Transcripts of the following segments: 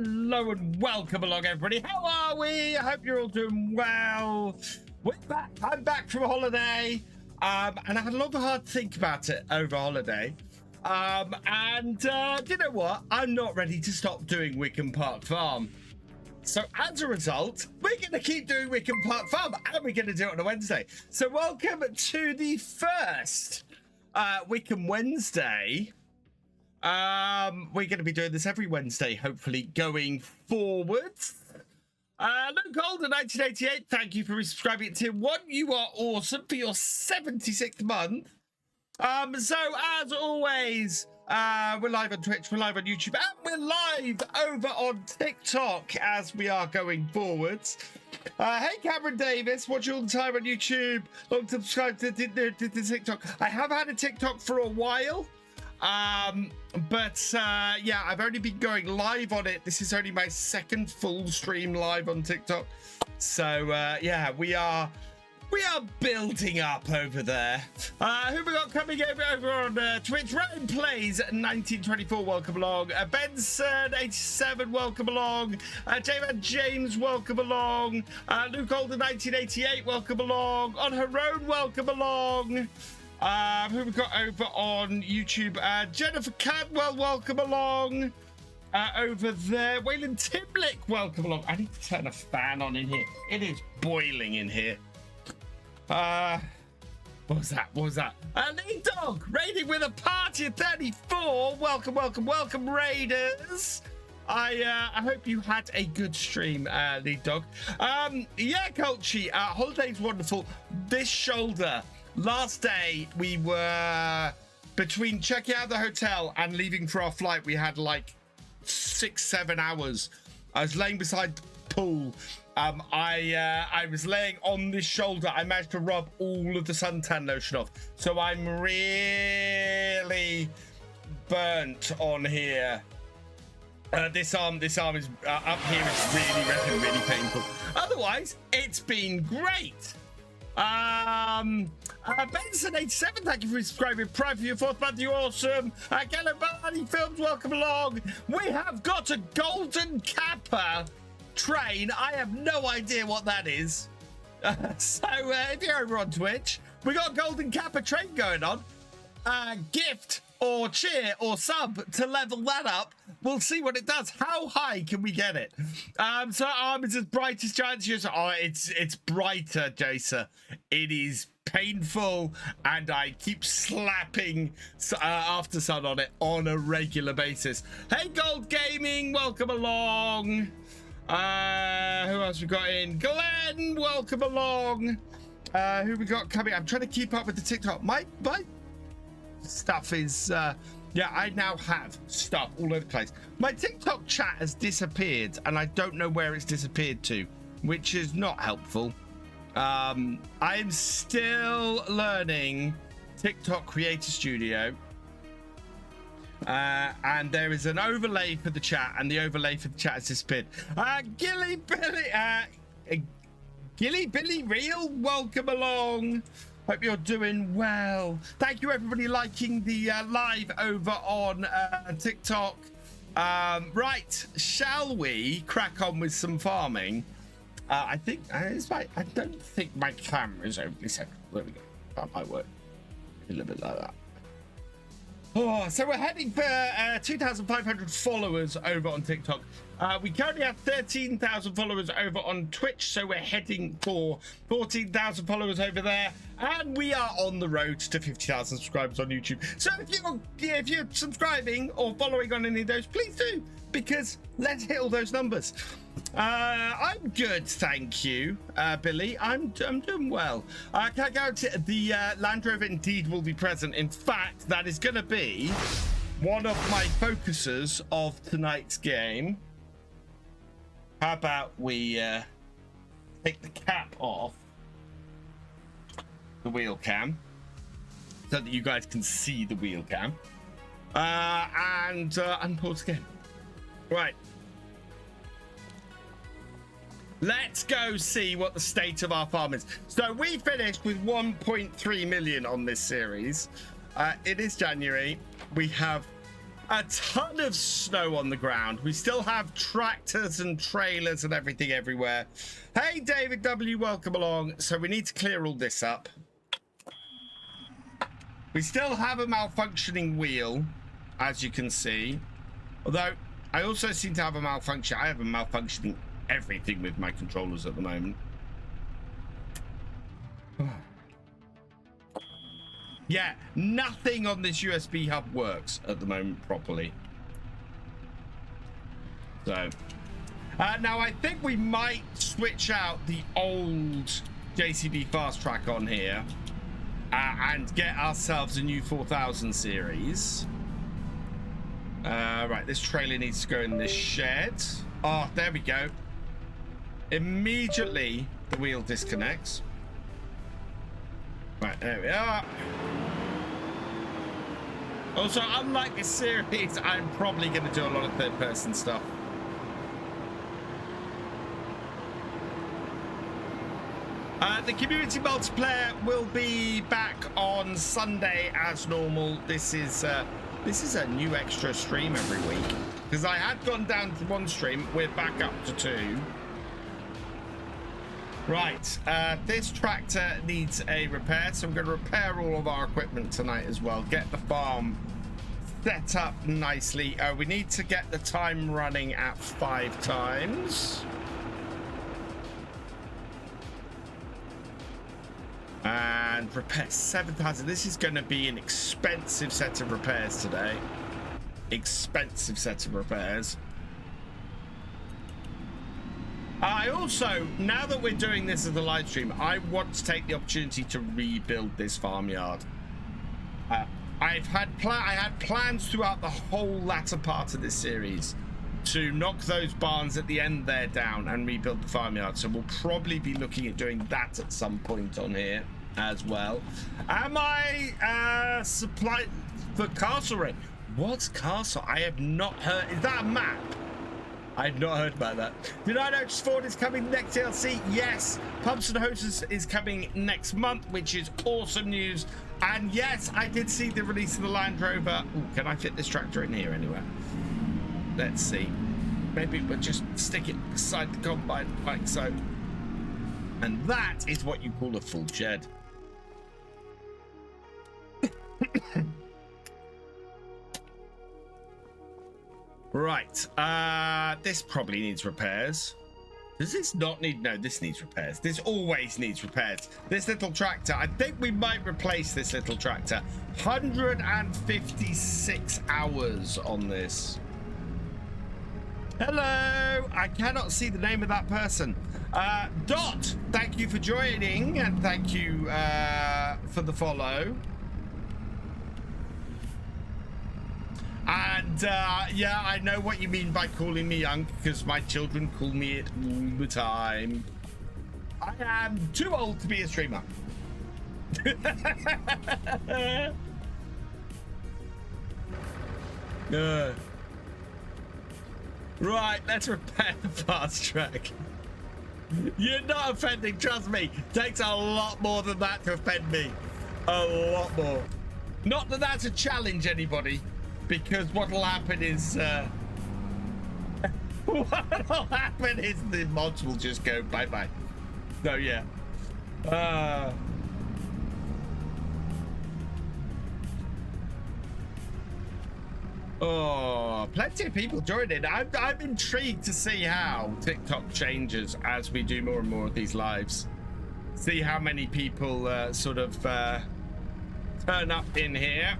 Hello and welcome along, everybody. How are we? I hope you're all doing well. We're back. I'm back from holiday, and I had a long hard think about it over holiday. You know what? I'm not ready to stop doing Witcombe Park Farm. So as a result, we're going to keep doing Witcombe Park Farm, and we're going to do it on a Wednesday. So welcome to the first Wickham Wednesday. We're going to be doing this every Wednesday, hopefully, going forwards. Luke Golden, 1988, thank you for resubscribing to Tier 1. You are awesome for your 76th month. So, as always, we're live on Twitch, we're live on YouTube, and we're live over on TikTok as we are going forwards. Hey, Cameron Davis, watch you all the time on YouTube. Long to subscribe to TikTok. I have had a TikTok for a while. Yeah, I've only been going live on it. This is only my second full stream live on TikTok. So, yeah, we are building up over there. Who we got coming over on Twitch? Ryan Plays 1924, welcome along. Benson 87, welcome along. J-Man James, welcome along. Luke Golden 1988, welcome along. On her own, welcome along. Who we got over on YouTube? Jennifer Cadwell, welcome along. Over there, Waylon Timlick, welcome along. I need to turn a fan on in here. It is boiling in here. What was that? Lead Dog, raiding with a party of 34. Welcome, Raiders. I hope you had a good stream, Lead Dog. Yeah, Colchi, holiday's wonderful. This shoulder. Last day, we were between checking out the hotel and leaving for our flight. We had like 6-7 hours. I was laying beside the pool. I was laying on this shoulder. I managed to rub all of the suntan lotion off. So I'm really burnt on here. This arm is up here is really red and really painful. Otherwise, it's been great. Benson 87, thank you for subscribing. Prime for your 4th month, you're awesome. Galabani Films, welcome along. We have got a golden kappa train. I have no idea what that is. If you're over on Twitch, we got a golden kappa train going on. Gift or cheer or sub to level that up. We'll see what it does. How high can we get it? So arm is as bright as Giant's. Oh, it's brighter, Jason. It is painful, and I keep slapping After Sun on it on a regular basis. Hey, Gold Gaming, welcome along. Who else we got in? Glenn, welcome along. Who we got coming? I'm trying to keep up with the TikTok. My stuff is yeah, I now have stuff all over the place. My TikTok chat has disappeared, and I don't know where it's disappeared to, which is not helpful. I'm still learning TikTok Creator Studio, and there is an overlay for the chat, and the overlay for the chat has disappeared. Gilly Billy Real, welcome along. Hope you're doing well. Thank you, everybody, liking the live over on TikTok. Right, shall we crack on with some farming? I think I don't think my camera is overly set. There we go. That might work a little bit like that. Oh, so we're heading for 2,500 followers over on TikTok. We currently have 13,000 followers over on Twitch, so we're heading for 14,000 followers over there, and we are on the road to 50,000 subscribers on YouTube. So if you're subscribing or following on any of those, please do, because let's hit all those numbers. I'm good, thank you, Billy. I'm doing well. I can't guarantee the Land Rover indeed will be present. In fact, that is going to be one of my focuses of tonight's game. How about we take the cap off the wheel cam so that you guys can see the wheel cam, and unpause again. Right. Let's go see what the state of our farm is. So we finished with 1.3 million on this series. It is January. We have a ton of snow on the ground. We still have tractors and trailers and everything everywhere. Hey, David W, welcome along. So we need to clear all this up. We still have a malfunctioning wheel, as you can see. Although, I also seem to have a malfunction. I have a malfunctioning everything with my controllers at the moment. Yeah, nothing on this USB hub works at the moment properly. So, now I think we might switch out the old JCB Fast Track on here and get ourselves a new 4000 series. Right, this trailer needs to go in this shed. Oh, there we go. Immediately, the wheel disconnects. Right, there we are. Also, unlike this series, I'm probably going to do a lot of third-person stuff. The community multiplayer will be back on Sunday as normal. This is a new extra stream every week because I had gone down to 1 stream. We're back up to 2. Right, this tractor needs a repair, so I'm going to repair all of our equipment tonight as well. Get the farm set up nicely. We need to get the time running at 5 times. And repair 7,000. This is going to be an expensive set of repairs today. Expensive set of repairs. I also, now that we're doing this as a live stream, I want to take the opportunity to rebuild this farmyard. I had plans throughout the whole latter part of this series to knock those barns at the end there down and rebuild the farmyard. So we'll probably be looking at doing that at some point on here as well. Am I supplied for castle rate? What's castle? I have not heard. Is that a map? I've not heard about that. Did I know Ford is coming next DLC? Yes. Pumps and Hoses is coming next month, which is awesome news. And yes, I did see the release of the Land Rover. Ooh, can I fit this tractor in here anywhere? Let's see. Maybe we'll just stick it beside the combine like so. And that is what you call a full shed. Right, this probably needs repairs. Does this not need? No, this needs repairs. This always needs repairs. This little tractor, I think we might replace this little tractor. 156 hours on this. Hello, I cannot see the name of that person. Dot, thank you for joining and thank you for the follow. And yeah, I know what you mean by calling me young because my children call me it all the time. I am too old to be a streamer. Right, let's repair the fast track. You're not offending, trust me. Takes a lot more than that to offend me. A lot more. Not that that's a challenge, anybody. Because what'll happen is the mods will just go bye-bye. So yeah. Oh, plenty of people joining. I'm intrigued to see how TikTok changes as we do more and more of these lives. See how many people sort of turn up in here.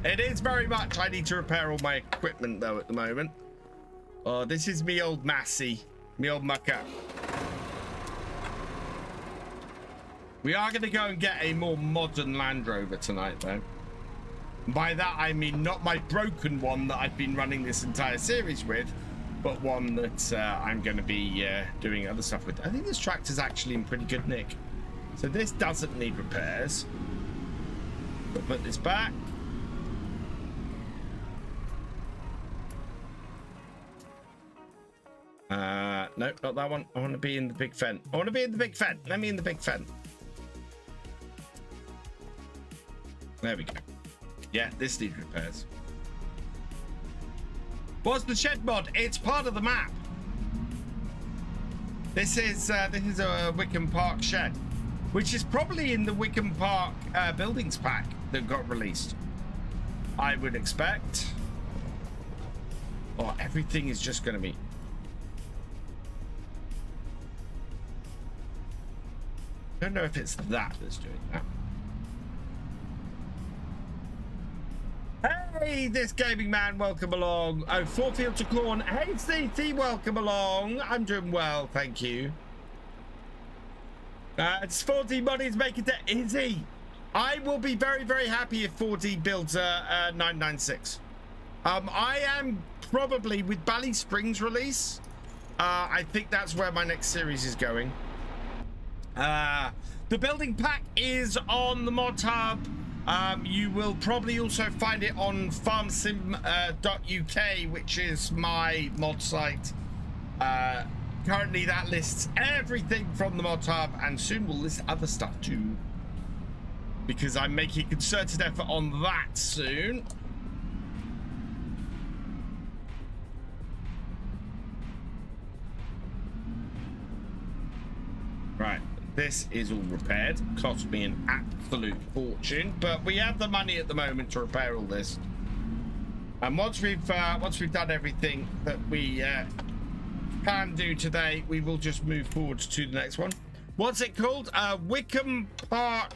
It is very much, I need to repair all my equipment though at the moment. Oh, this is me old Massey, me old mucker. We are going to go and get a more modern Land Rover tonight though. By that I mean not my broken one that I've been running this entire series with, but one that I'm going to be doing other stuff with. I think this tractor's actually in pretty good nick. So this doesn't need repairs. We'll put this back. Nope, not that one. I want to be in the big fen. I want to be in the big fen. Let me in the big fen. There we go. Yeah, this needs repairs. What's the shed mod? It's part of the map. This is a Witcombe Park shed, which is probably in the Witcombe Park buildings pack that got released, I would expect. Oh, everything is just going to be... I don't know if it's that that's doing that. Hey, this gaming man, welcome along. Oh, 4 Fields of Corn. Hey, CT, welcome along. I'm doing well, thank you. It's 4D Money's making to Izzy. I will be very, very happy if 4D builds a 996. I am probably, with Bally Springs release, I think that's where my next series is going. The building pack is on the mod hub. You will probably also find it on farmsim.uk, which is my mod site. Currently that lists everything from the mod hub, and soon we'll list other stuff too, because I'm making a concerted effort on that soon. Right. This is all repaired. Cost me an absolute fortune, but we have the money at the moment to repair all this. And once we've done everything that we can do today, we will just move forward to the next one. What's it called? Witcombe Park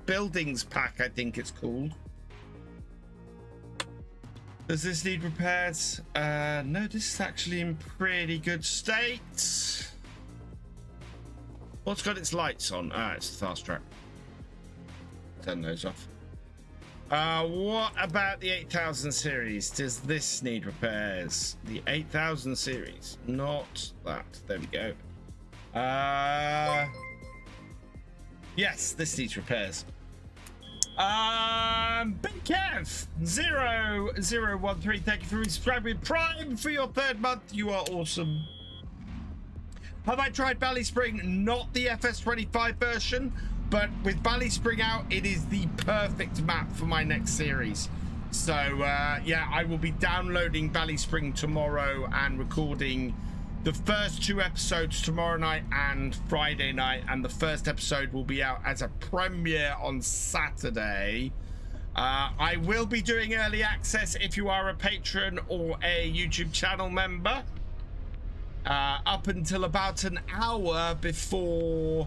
Buildings Pack, I think it's called. Does this need repairs? No, this is actually in pretty good state. What's got its lights on? Ah, it's the fast track. Turn those off. What about the 8000 series? Does this need repairs? The 8000 series, not that. There we go. Yes, this needs repairs. Big Kev 0013, thank you for subscribing. Prime for your 3rd month. You are awesome. Have I tried Bally Spring? Not the FS25 version, but with Bally Spring out, it is the perfect map for my next series. So yeah, I will be downloading Bally Spring tomorrow and recording the first 2 episodes tomorrow night and Friday night, and the first episode will be out as a premiere on Saturday. I will be doing early access if you are a patron or a YouTube channel member. Up until about an hour before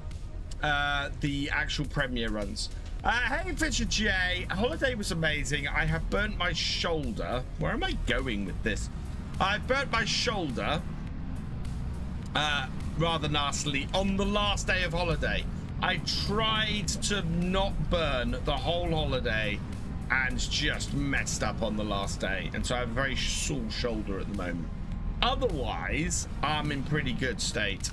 the actual premiere runs. Hey Fisher J, holiday was amazing. I have burnt my shoulder. Where am I going with this? I've burnt my shoulder rather nastily on the last day of holiday. I tried to not burn the whole holiday and just messed up on the last day, and so I have a very sore shoulder at the moment. Otherwise, I'm in pretty good state.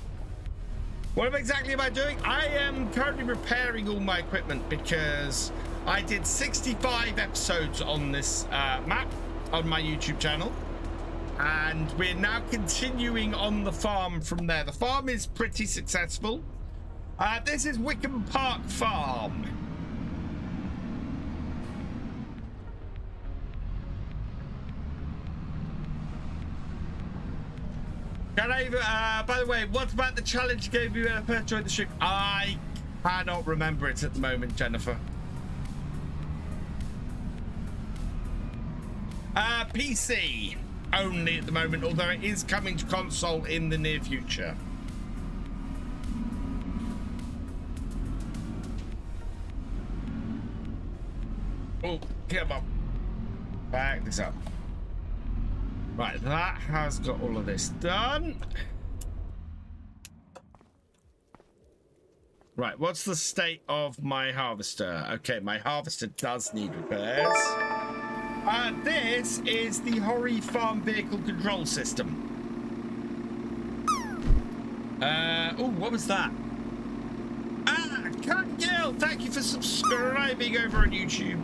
What exactly am I doing? I am currently repairing all my equipment because I did 65 episodes on this map on my YouTube channel, and we're now continuing on the farm from there. The farm is pretty successful. This is Witcombe Park Farm. Can I, by the way, what about the challenge you gave me when I first joined the stream? I cannot remember it at the moment, Jennifer. PC only at the moment, although it is coming to console in the near future. Oh, come on. Back this up. Right, that has got all of this done. Right, what's the state of my harvester? Okay, my harvester does need repairs. This is the Horry Farm Vehicle Control System. Oh, what was that? Cut Gill, thank you for subscribing over on YouTube.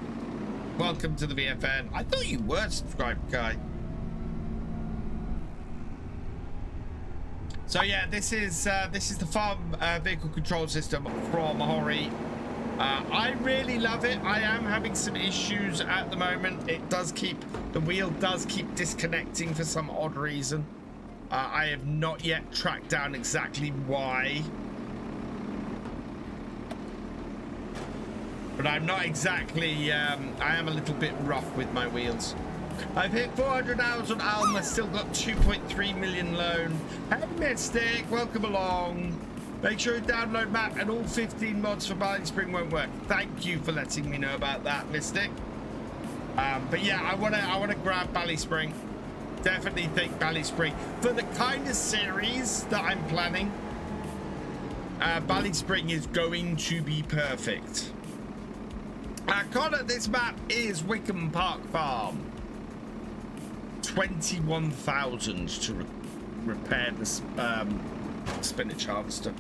Welcome to the VFN. I thought you were subscribed, Kai. So yeah, this is the farm vehicle control system from Horry. I really love it. I am having some issues at the moment. The wheel does keep disconnecting for some odd reason. I have not yet tracked down exactly why. But I'm not exactly, I am a little bit rough with my wheels. I've hit 400 hours on Alma, still got 2.3 million loan. Hey Mystic, welcome along. Make sure you download map and all 15 mods for Barley Spring won't work. Thank you for letting me know about that, Mystic. But yeah, I wanna grab Barley Spring. Definitely think Barley Spring. For the kind of series that I'm planning, Barley Spring is going to be perfect. Connor, this map is Witcombe Park Farm. 21,000 to repair this spinach harvester.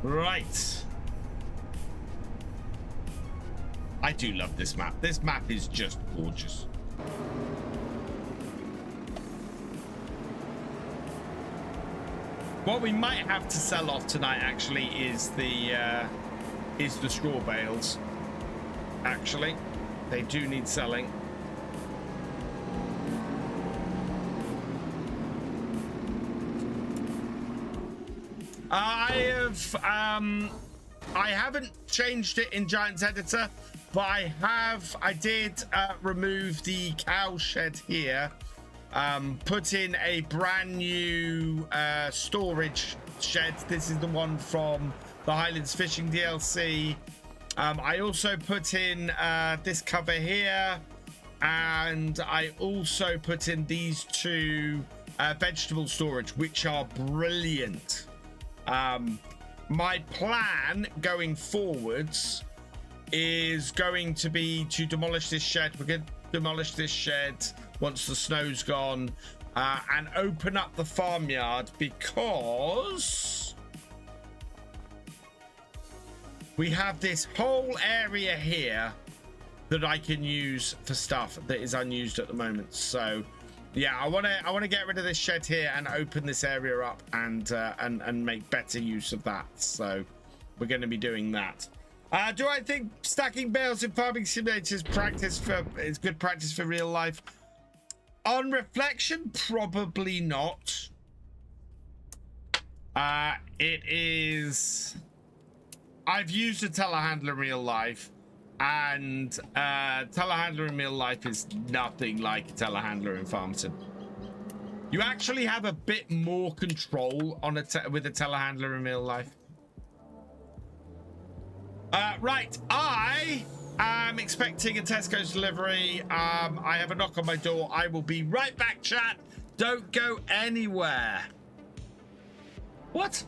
Right. I do love this map. This map is just gorgeous. What we might have to sell off tonight actually is the straw bales. Actually, they do need selling. I haven't changed it in Giants Editor, but I did remove the cow shed here. Put in a brand new storage shed. This is the one from the Highlands Fishing DLC. I also put in this cover here, and I also put in these two vegetable storage, which are brilliant. My plan going forwards is going to be to demolish this shed. We're going to demolish this shed once the snow's gone, and open up the farmyard, because we have this whole area here that I can use for stuff that is unused at the moment. So yeah, I want to get rid of this shed here and open this area up and make better use of that. So we're going to be doing that. Do I think stacking bales in farming simulators is good practice for real life? On reflection, probably not. It is. I've used a telehandler in real life, and telehandler in real life is nothing like a telehandler in Farmington. You actually have a bit more control on with a telehandler in real life. Right, I am expecting a Tesco's delivery. I have a knock on my door. I will be right back, chat. Don't go anywhere. What?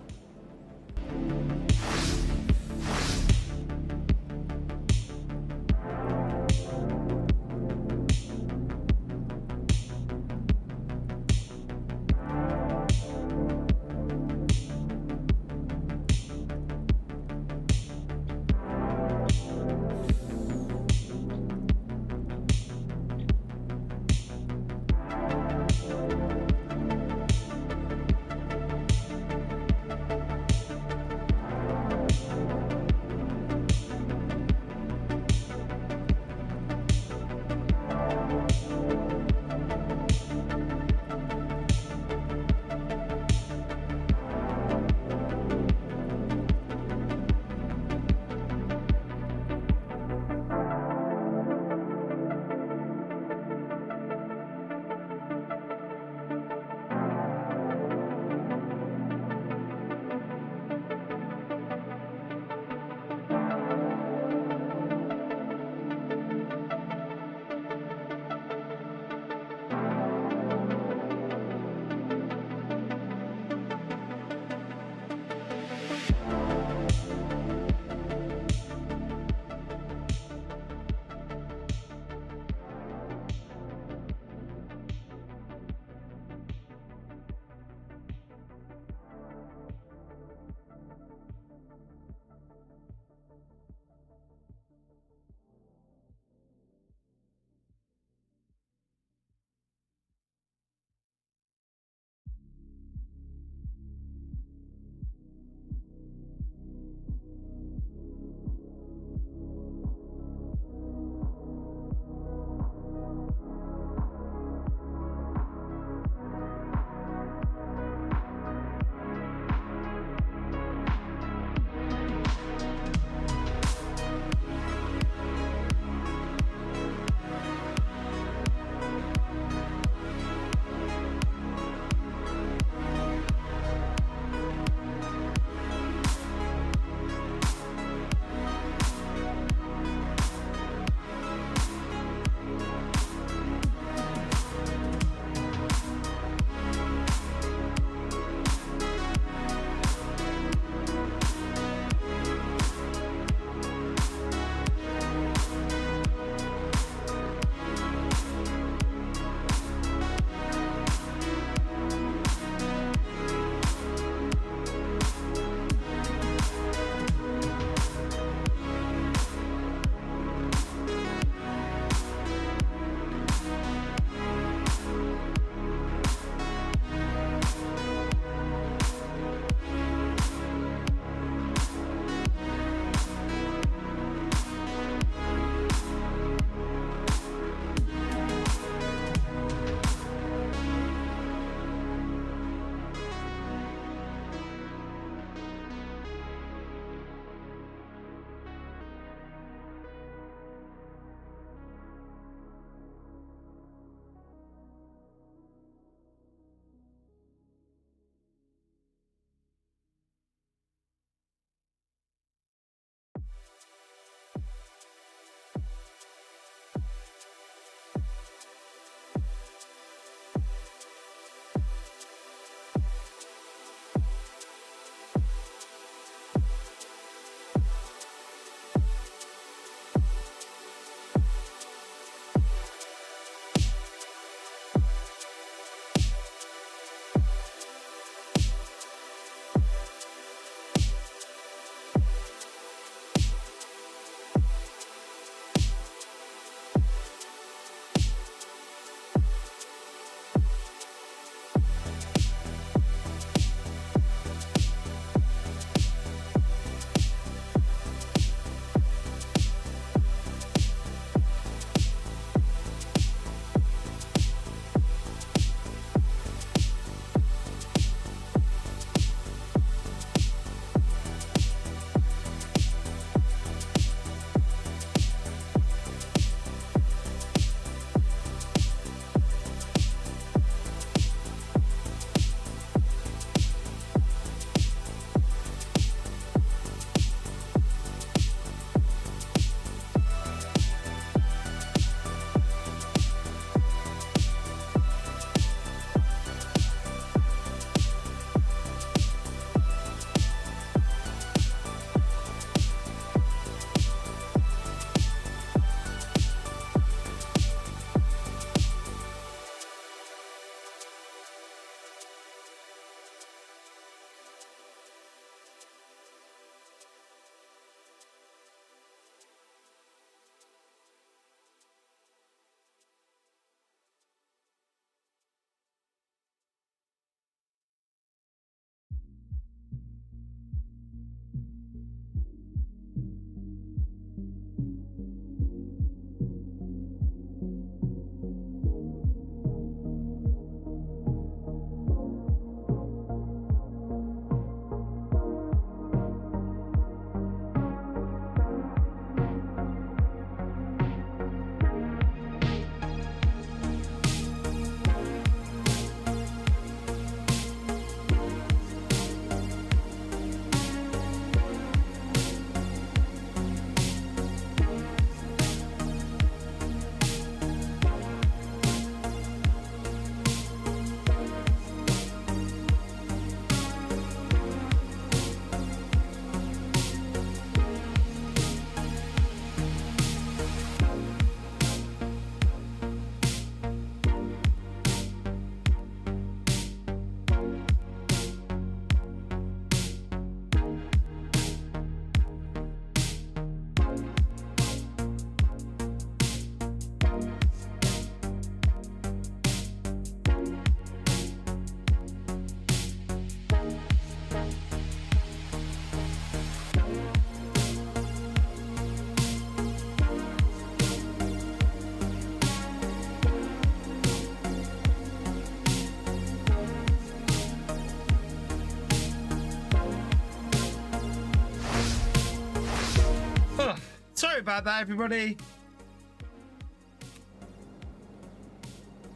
Sorry about that, everybody.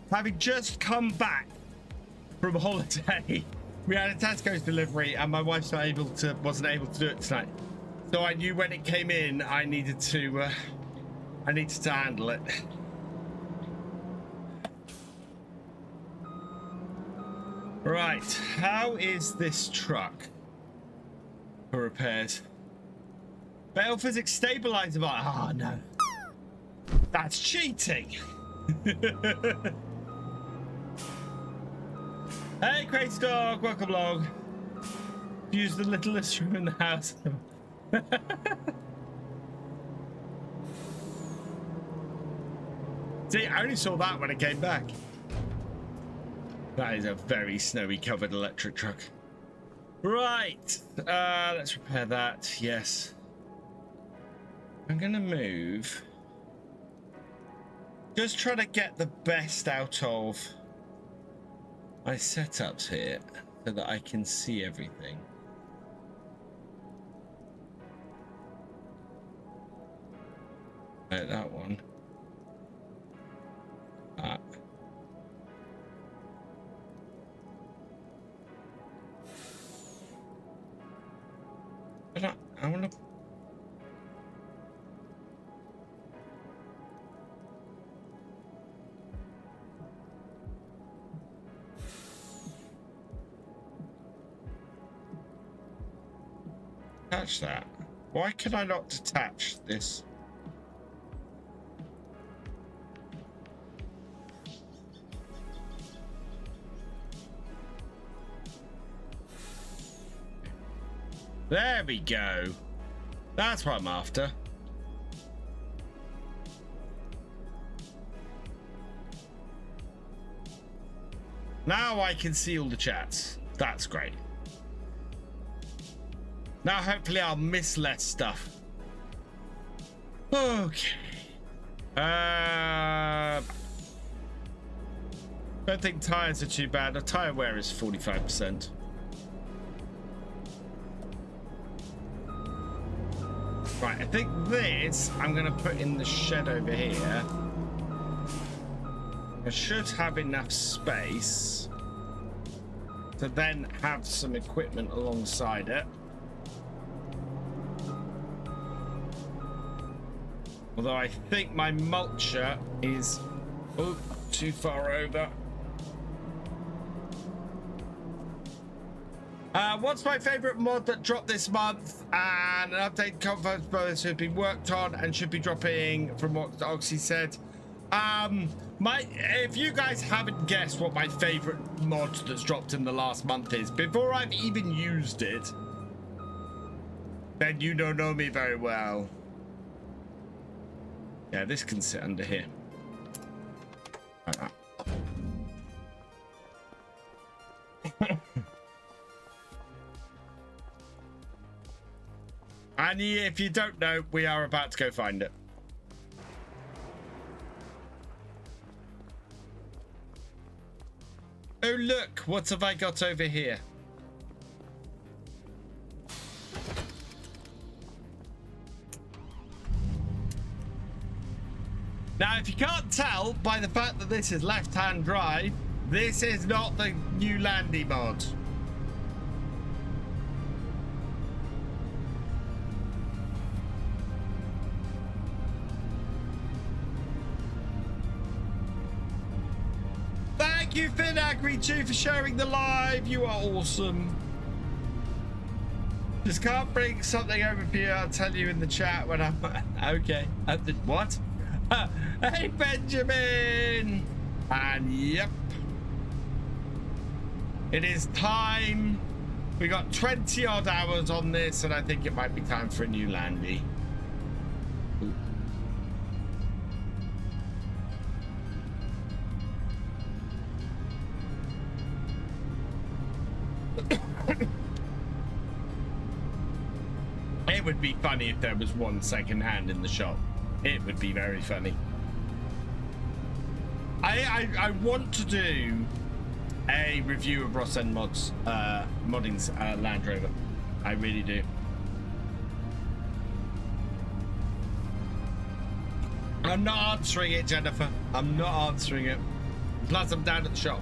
Having just come back from holiday, we had a Tesco's delivery, and my wife's wasn't able to do it tonight. So I knew when it came in, I needed to handle it. Right, how is this truck for repairs? Bale physics stabilizer bar. Oh no, that's cheating. Hey, Crazy Dog, welcome along. Use the littlest room in the house. See, I only saw that when I came back. That is a very snowy covered electric truck. Right, let's repair that. Yes. I'm gonna move. Just try to get the best out of my setups here so that I can see everything. Like that one. But I want to. Attach that. Why can I not detach this? There we go. That's what I'm after. Now I can see all the chats. That's great. Now hopefully I'll miss less stuff. Okay. Don't think tires are too bad. The tire wear is 45%. Right, I think this I'm going to put in the shed over here. I should have enough space to then have some equipment alongside it. Although I think my mulcher is too far over. What's my favorite mod that dropped this month? And an update conference bonus has been worked on and should be dropping from what Oxy said. If you guys haven't guessed what my favorite mod that's dropped in the last month is, before I've even used it, then you don't know me very well. Yeah, this can sit under here. Like that. And if you don't know, we are about to go find it. Oh look, what have I got over here? Now, if you can't tell by the fact that this is left-hand drive, this is not the new Landy mod. Thank you, FinAgri2, for sharing the live. You are awesome. Just can't bring something over for you. I'll tell you in the chat when I'm... Okay. What? Hey, Benjamin! And yep. It is time. We got 20 odd hours on this, and I think it might be time for a new Landy. It would be funny if there was one second hand in the shop. It would be very funny. I want to do a review of Ross and Mod's modding's Land Rover. I really do. I'm not answering it, Jennifer. I'm not answering it. Plus, I'm down at the shop.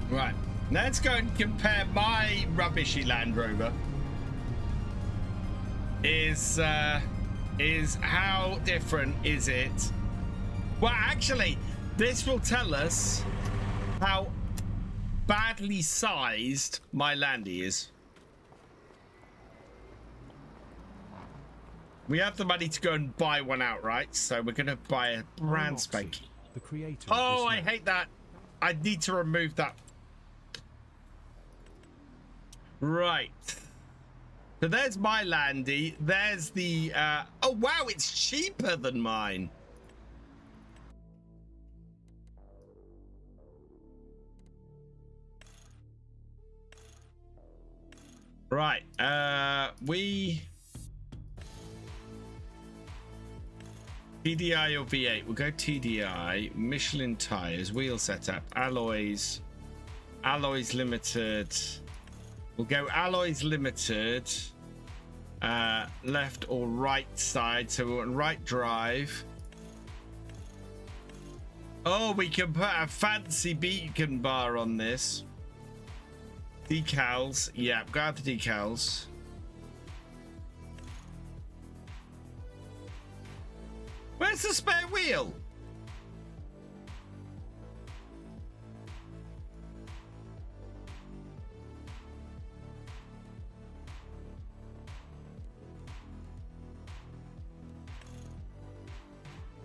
Right. Let's go and compare my rubbishy Land Rover. Is how different is it? Well, actually, this will tell us how badly sized my Landy is. We have the money to go and buy one outright, so we're going to buy a brand spanking. The creator. Oh, I hate that. I need to remove that. Right. So there's my Landy. There's the... oh, wow, it's cheaper than mine. Right. We... TDI or V8? We'll go TDI. Michelin tires, wheel setup, alloys limited. We'll go alloys limited. Left or right side. So we want right drive. Oh, we can put a fancy beacon bar on this. Decals. Yeah, grab the decals. Where's the spare wheel?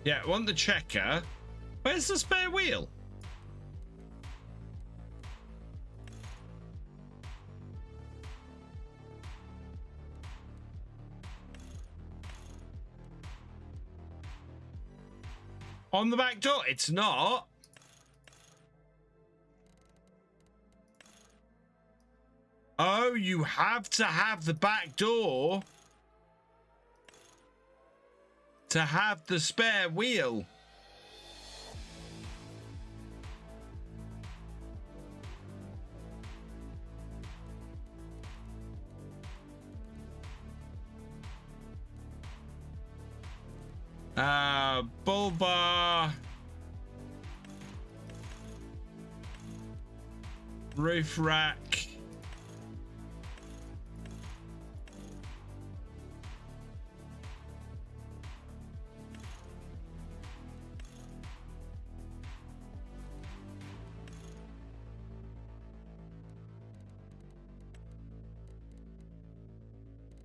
Yeah, I want the checker. Where's the spare wheel? On the back door? It's not. Oh, you have to have the back door to have the spare wheel. Bull bar, roof rack,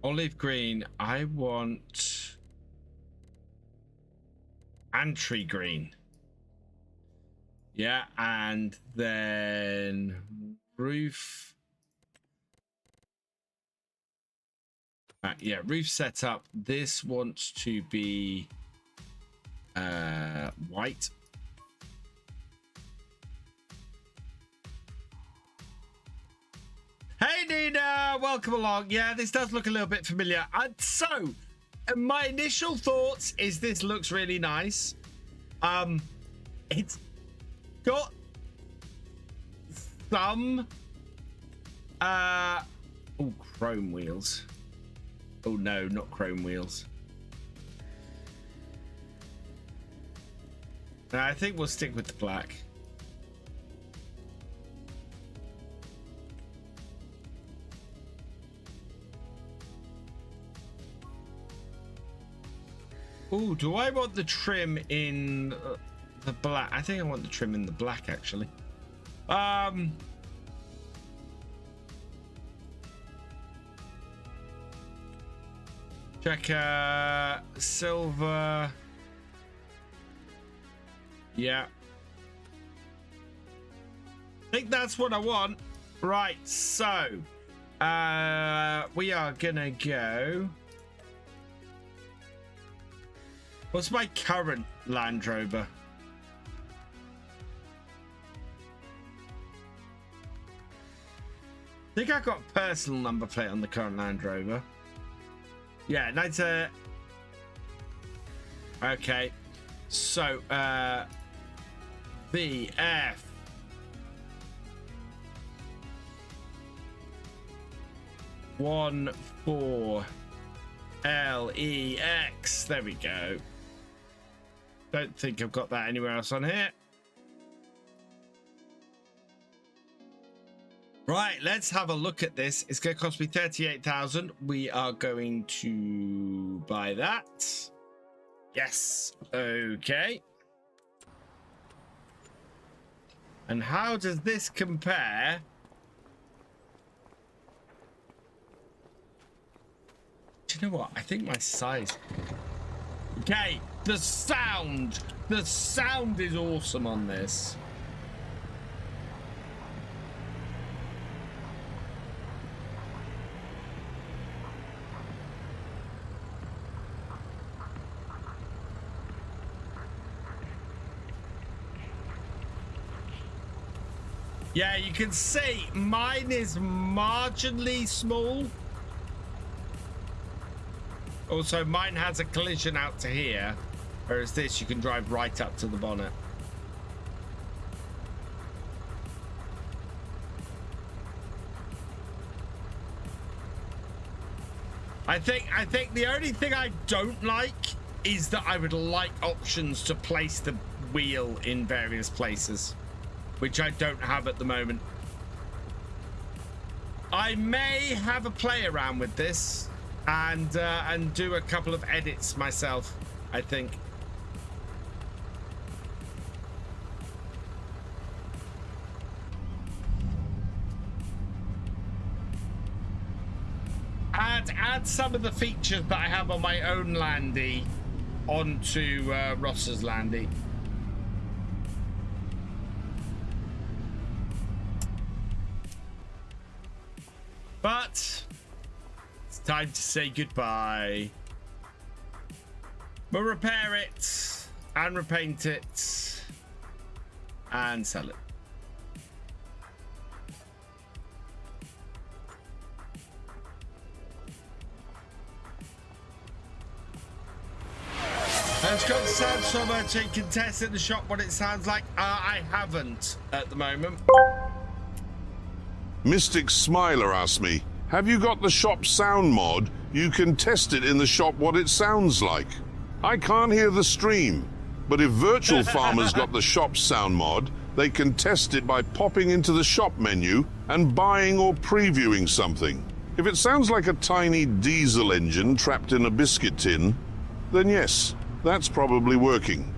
olive green. I want Antry green. Yeah, and then roof. Yeah, roof setup. This wants to be white. Hey Nina, welcome along. Yeah, this does look a little bit familiar. So my initial thoughts is this looks really nice. It's got some oh, chrome wheels. Oh no, not chrome wheels. I think we'll stick with the black. Oh, do I want the trim in the black? I think I want the trim in the black, actually. Checker, silver. Yeah. I think that's what I want. Right, so we are gonna go. What's my current Land Rover? I think I got a personal number plate on the current Land Rover. Yeah, that's okay. So VF 14 L-E-X. There we go. Don't think I've got that anywhere else on here. Right, let's have a look at this. It's going to cost me 38,000. We are going to buy that. Yes. Okay. And how does this compare? Do you know what? I think my size. Okay, the sound is awesome on this. Yeah, you can see mine is marginally small. Also, mine has a collision out to here, whereas this you can drive right up to the bonnet. I think the only thing I don't like is that I would like options to place the wheel in various places, which I don't have at the moment. I may have a play around with this and do a couple of edits myself, I think. Add some of the features that I have on my own landy onto Ross's landy. But it's time to say goodbye. We'll repair it and repaint it and sell it. It's got the sound so much you can test in the shop what it sounds like. I haven't at the moment. Mystic Smiler asked me, have you got the shop sound mod? You can test it in the shop what it sounds like. I can't hear the stream, but if Virtual Farmer's got the shop sound mod, they can test it by popping into the shop menu and buying or previewing something. If it sounds like a tiny diesel engine trapped in a biscuit tin, then yes, that's probably working.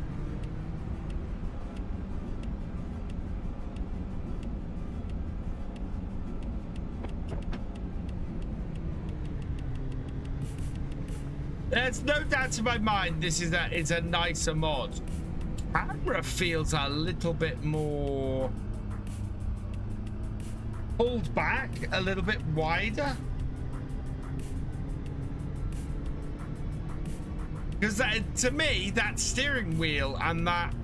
There's no doubt in my mind this is a nicer mod. Camera feels a little bit more pulled back, a little bit wider. Because to me, that steering wheel and that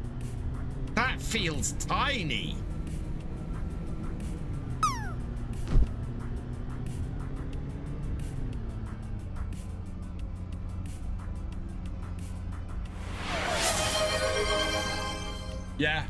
feels tiny. Yeah,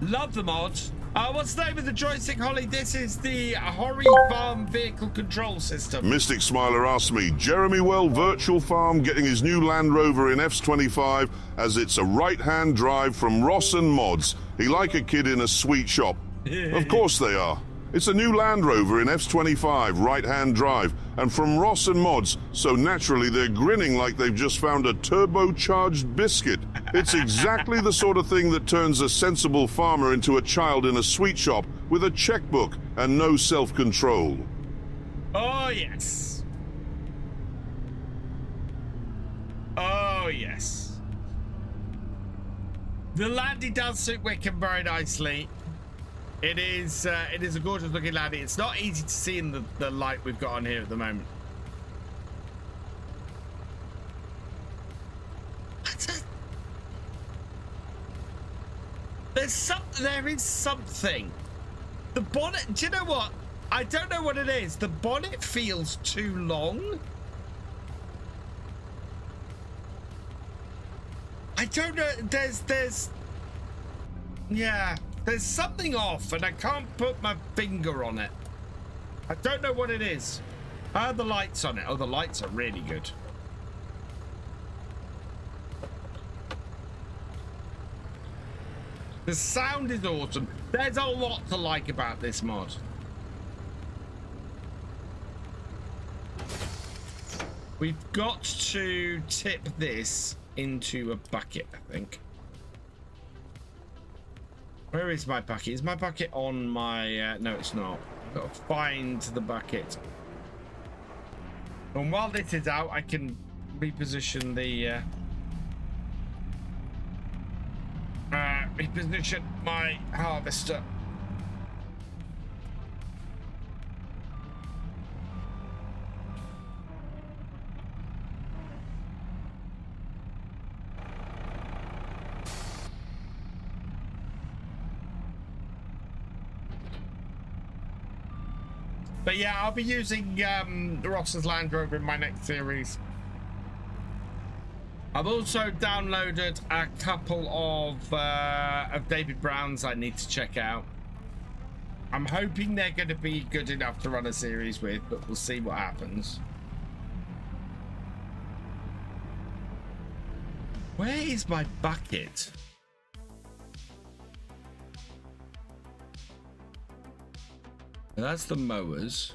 love the mod. What's the name of the joystick, Holly? This is the Horry Farm vehicle control system. Mystic Smiler asked me, Jeremy Well Virtual Farm getting his new Land Rover in FS25 as it's a right-hand drive from Ross and Mods. He like a kid in a sweet shop. Of course they are. It's a new Land Rover in F25, right-hand drive, and from Ross and Mods, so naturally they're grinning like they've just found a turbocharged biscuit. It's exactly the sort of thing that turns a sensible farmer into a child in a sweet shop with a checkbook and no self-control. Oh, yes. Oh, yes. The landy does suit Wickham very nicely. It is a gorgeous looking landy. It's not easy to see in the light we've got on here at the moment. There is something. The bonnet, do you know what? I don't know what it is. The bonnet feels too long. I don't know. There's something off and I can't put my finger on it. I don't know what it is. How are the lights on it? Oh, the lights are really good. The sound is awesome. There's a lot to like about this mod. We've got to tip this into a bucket, I think. Where is my bucket? Is my bucket on my... no, it's not. I've got to find the bucket. And while this is out, I can reposition the... reposition my harvester. But yeah, I'll be using Ross's Land Rover in my next series. I've also downloaded a couple of David Brown's I need to check out. I'm hoping they're going to be good enough to run a series with, but we'll see what happens. Where is my bucket? That's the mowers.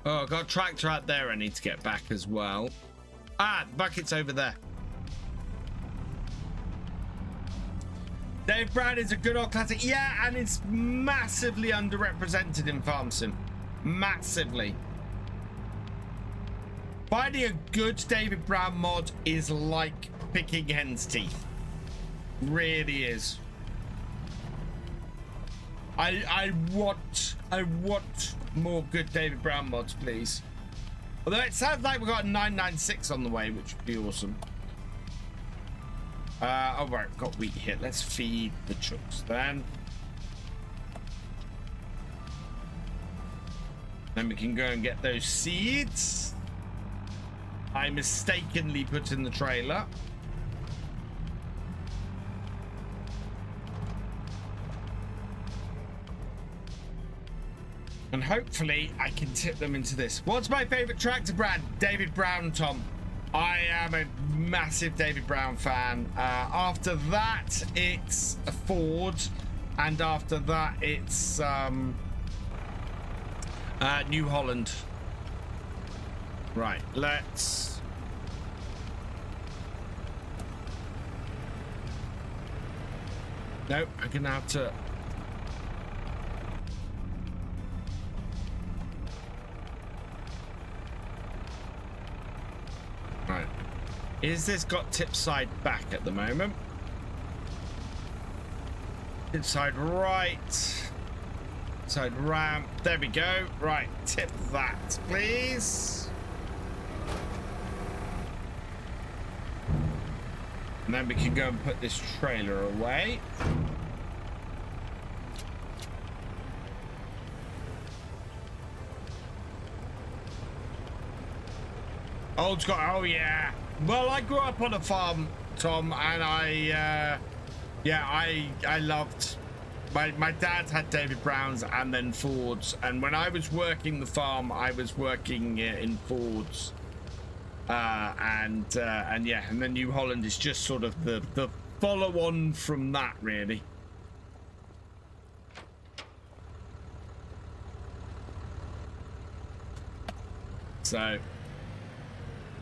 Oh, I've got a tractor out there I need to get back as well. Ah, the bucket's over there. Dave Brown is a good old classic. Yeah, and it's massively underrepresented in Farm Sim. Massively. Finding a good David Brown mod is like picking hen's teeth. Really is. I want more good David Brown mods, please. Although it sounds like we've got a 996 on the way, which would be awesome. All right, got wheat here. Let's feed the chooks then. Then we can go and get those seeds. I mistakenly put in the trailer. And hopefully I can tip them into this. What's my favorite tractor brand? David Brown, Tom. I am a massive David Brown fan. After that, it's a Ford. And after that, it's New Holland. Right, let's... Nope, I'm gonna have to... Right. Is this got tip side back at the moment? Tip side right. Side ramp. There we go. Right. Tip that, please. And then we can go and put this trailer away. Old Scott, oh yeah. Well, I grew up on a farm, Tom, and I loved. My dad had David Brown's and then Ford's, and when I was working the farm, I was working in Ford's, and yeah, and then New Holland is just sort of the follow-on from that, really. So.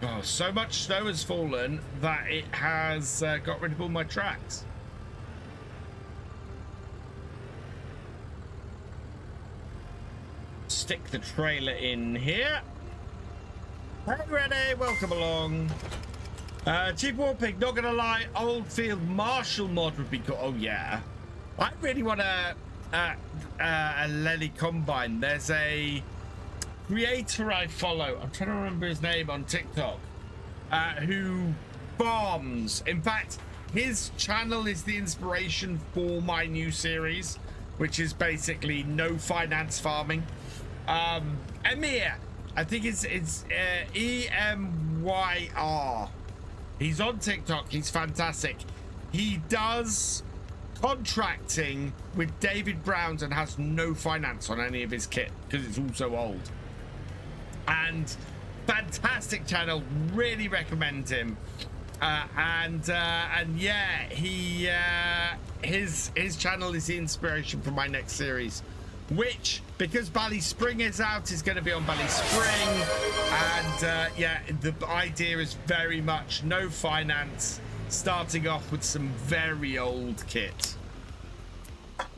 Oh, so much snow has fallen that it has got rid of all my tracks. Stick the trailer in here. Hey, ready? Welcome along. Chief Warpig, not gonna lie, Old Field Marshall mod would be cool. Oh yeah, I really want a Lely Combine. There's a creator I follow, I'm trying to remember his name on TikTok, who farms. In fact, his channel is the inspiration for my new series, which is basically no finance farming. Emir, I think it's EMYR. He's on TikTok. He's fantastic. He does contracting with David Brown's and has no finance on any of his kit because it's all so old. And fantastic channel. Really recommend him. And yeah, his channel is the inspiration for my next series, which, because Bally Spring is out, is going to be on Bally Spring. And yeah, the idea is very much no finance, starting off with some very old kit.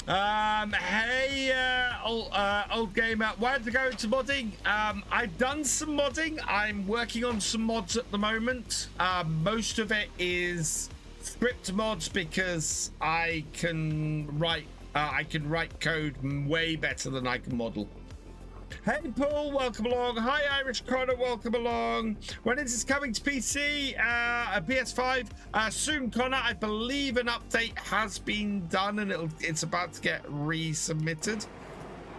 Hey, old gamer, where to go to modding? I've done some modding. I'm working on some mods at the moment. Most of it is script mods because I can write code way better than I can model. Hey Paul, welcome along. Hi Irish Connor, welcome along. When is this coming to PC? PS5 soon, Connor. I believe an update has been done and it's about to get resubmitted.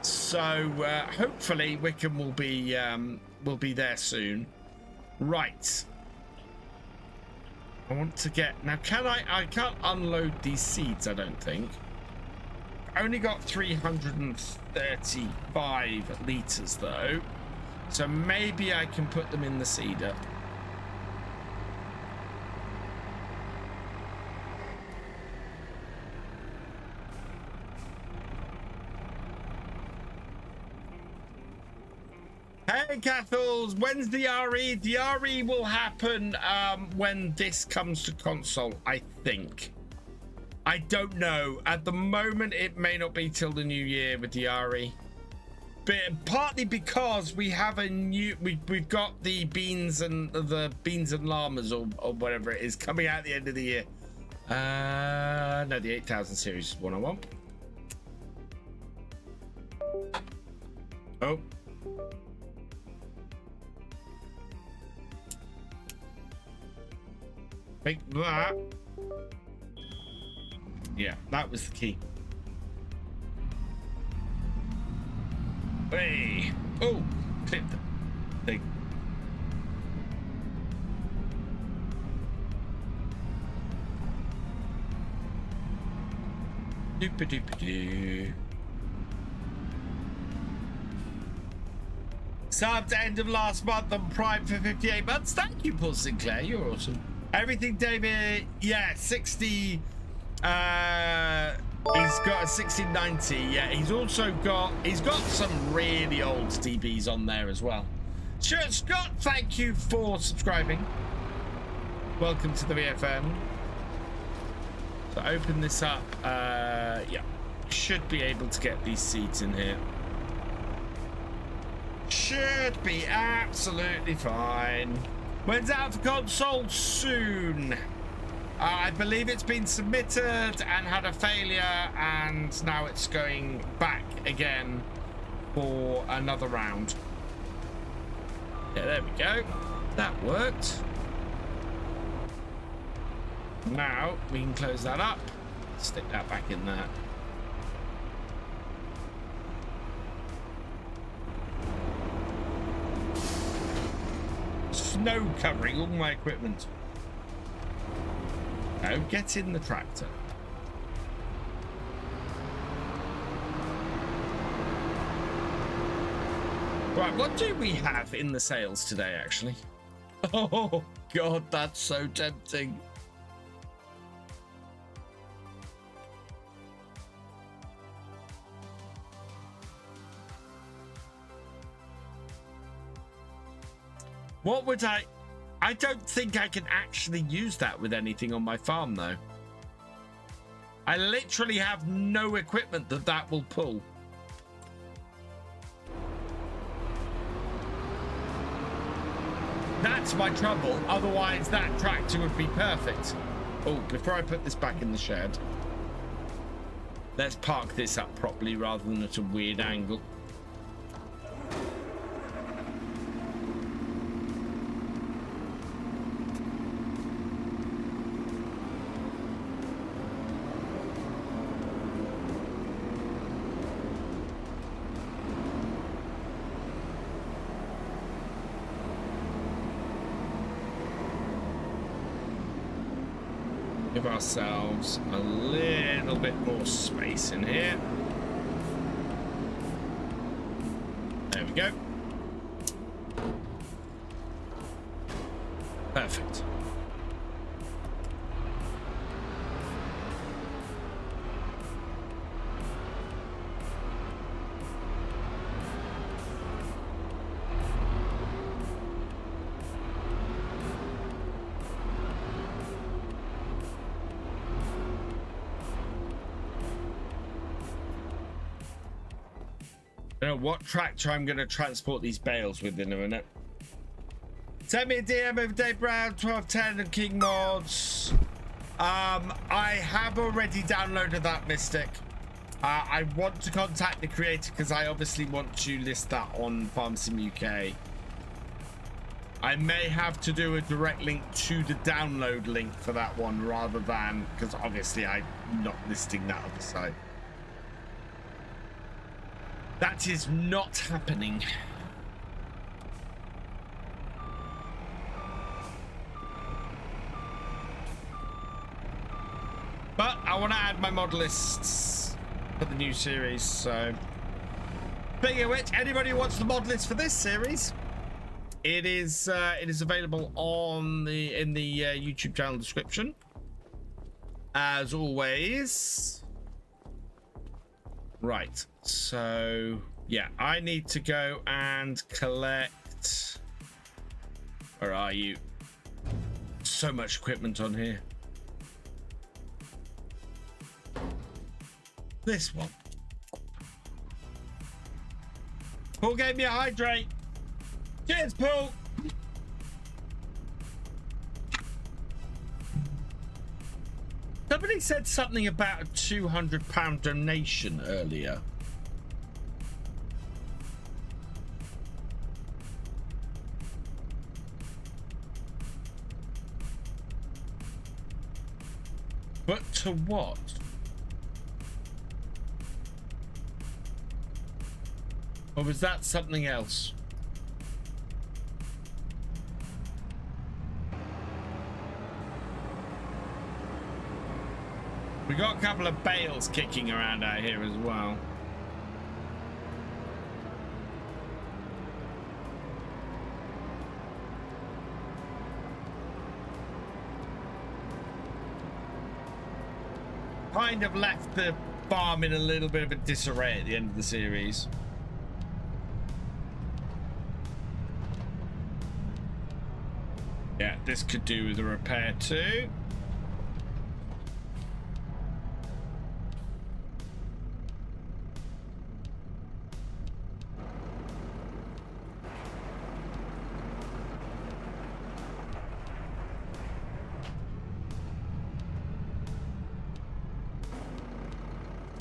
So hopefully Wickham will be there soon. Right. I want to get now. I can't unload these seeds. I don't think. Only got 335 liters though, so maybe I can put them in the seeder. Hey Cathals, when's the RE? The RE will happen when this comes to console, I think. I don't know. At the moment, it may not be till the new year with the RE. But partly because we have a new... We've got the beans and llamas or whatever it is coming out at the end of the year. No, the 8000 series is one I want. Oh. Take that. Yeah, that was the key. Hey! Oh! Clipped the thing. Doop-a-doop-a-doo. Subbed end of last month on Prime for 58 months. Thank you, Paul Sinclair. You're awesome. Everything, David. Yeah, 60. He's got a 1690. Yeah, he's got some really old DBs on there as well. Sure, Scott, thank you for subscribing. Welcome to the VFM. So open this up. Yeah, should be able to get these seats in here. Should be absolutely fine. When's out for console? Soon. I believe it's been submitted and had a failure, and now it's going back again for another round. Yeah, there we go. That worked. Now we can close that up. Stick that back in there. Snow covering all my equipment. Now get in the tractor. Right, what do we have in the sales today, actually? Oh, God, that's so tempting. What would I don't think I can actually use that with anything on my farm, though. I literally have no equipment that will pull. That's my trouble. Otherwise, that tractor would be perfect. Oh, before I put this back in the shed, let's park this up properly rather than at a weird angle. Give ourselves a little bit more space in here. There we go. Perfect. I don't know what tractor I'm going to transport these bales with in a minute. Send me a DM over Dave Brown, 1210 and King Mods. I have already downloaded that, Mystic. I want to contact the creator because I obviously want to list that on Farm Sim UK. I may have to do a direct link to the download link for that one rather than, because obviously I'm not listing that other site. That is not happening. But I want to add my mod lists for the new series, so speaking of which, anybody who wants the mod list for this series, it is available in the YouTube channel description. As always. Right, so yeah, I need to go and collect. Where are you? So much equipment on here. This one. Paul gave me a hydrate. Cheers, Paul. Somebody said something about a £200 donation earlier. But to what? Or was that something else? We got a couple of bales kicking around out here as well. Kind of left the farm in a little bit of a disarray at the end of the series. Yeah, this could do with a repair too.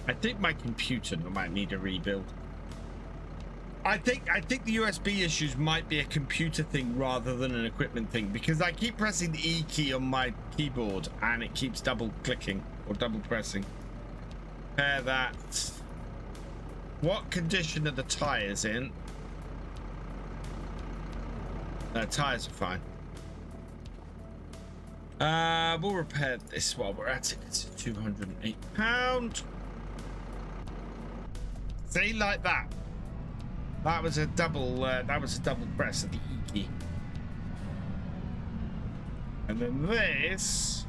I think my computer might need a rebuild. I think the USB issues might be a computer thing rather than an equipment thing, because I keep pressing the E key on my keyboard and it keeps double clicking or double pressing. Repair that. What condition are the tires in? The tires are fine. We'll repair this while we're at it. It's £208. See, like that. That was a double. That was a double press of the E key. And then this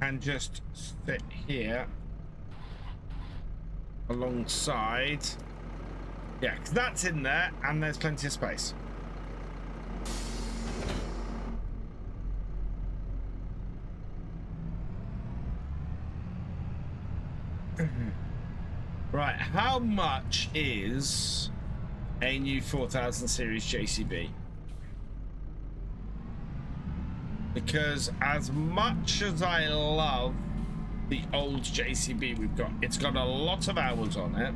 can just sit here alongside. Yeah, because that's in there, and there's plenty of space. Right, how much is a new 4000 series JCB? Because as much as I love the old JCB we've got, it's got a lot of hours on it.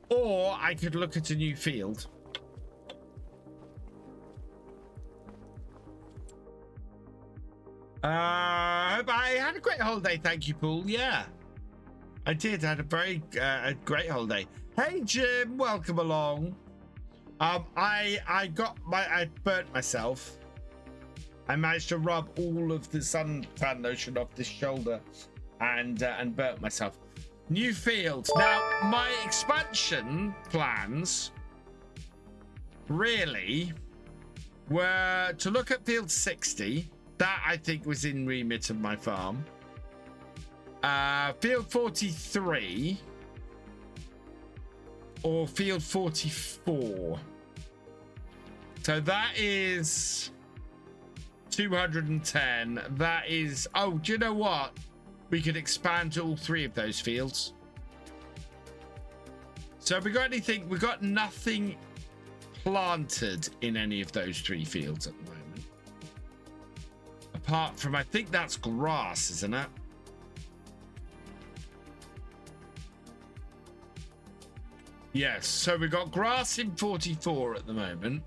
Or I could look at a new field. I had a great holiday, thank you, Paul. Yeah, I did. I had a very great holiday. Hey, Jim, welcome along. I burnt myself I managed to rub all of the suntan lotion off this shoulder and burnt myself. New fields. Now, my expansion plans really were to look at field 60. That, I think, was in remit of my farm. Field 43 or field 44. So that is 210. That is... Oh, do you know what? We could expand to all three of those fields. So have we got anything? We've got nothing planted in any of those three fields at the moment. Apart from, I think that's grass, isn't it? Yes, so we've got grass in 44 at the moment.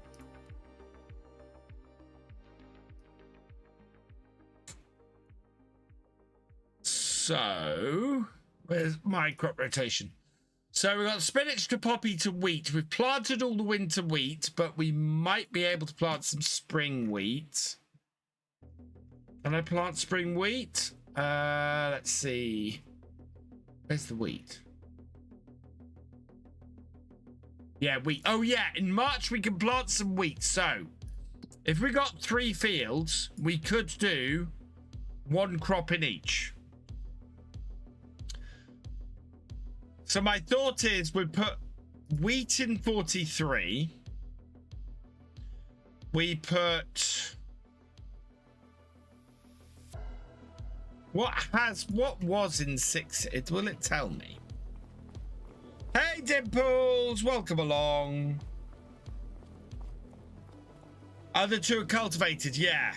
So, where's my crop rotation? So we've got spinach to poppy to wheat. We've planted all the winter wheat, but we might be able to plant some spring wheat. Can I plant spring wheat? Let's see. Where's the wheat? Yeah, wheat. Oh, yeah. In March, we can plant some wheat. So, if we got 3 fields, we could do 1 crop in each. So, my thought is we put wheat in 43. We put... What was in 6? Will it tell me? Hey, Dimples! Welcome along. Other 2 are cultivated, yeah.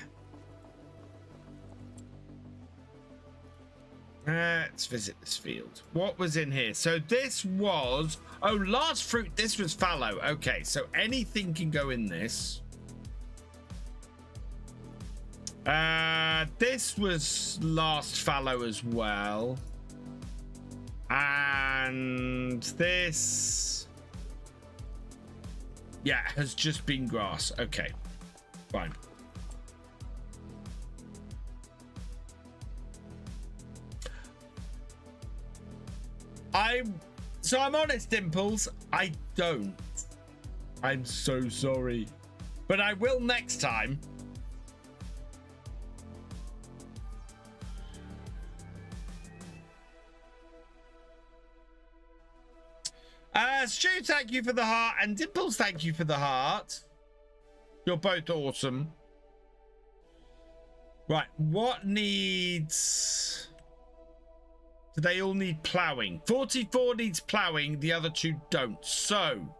Let's visit this field. What was in here? So this was... Oh, last fruit. This was fallow. Okay, so anything can go in this. This was last fallow as well. And this... Yeah, has just been grass. Okay, fine. I'm honest, Dimples. I don't. I'm so sorry. But I will next time. Stu, thank you for the heart. And Dimples, thank you for the heart. You're both awesome. Right, what needs... Do they all need ploughing? 44 needs ploughing, the other 2 don't. So,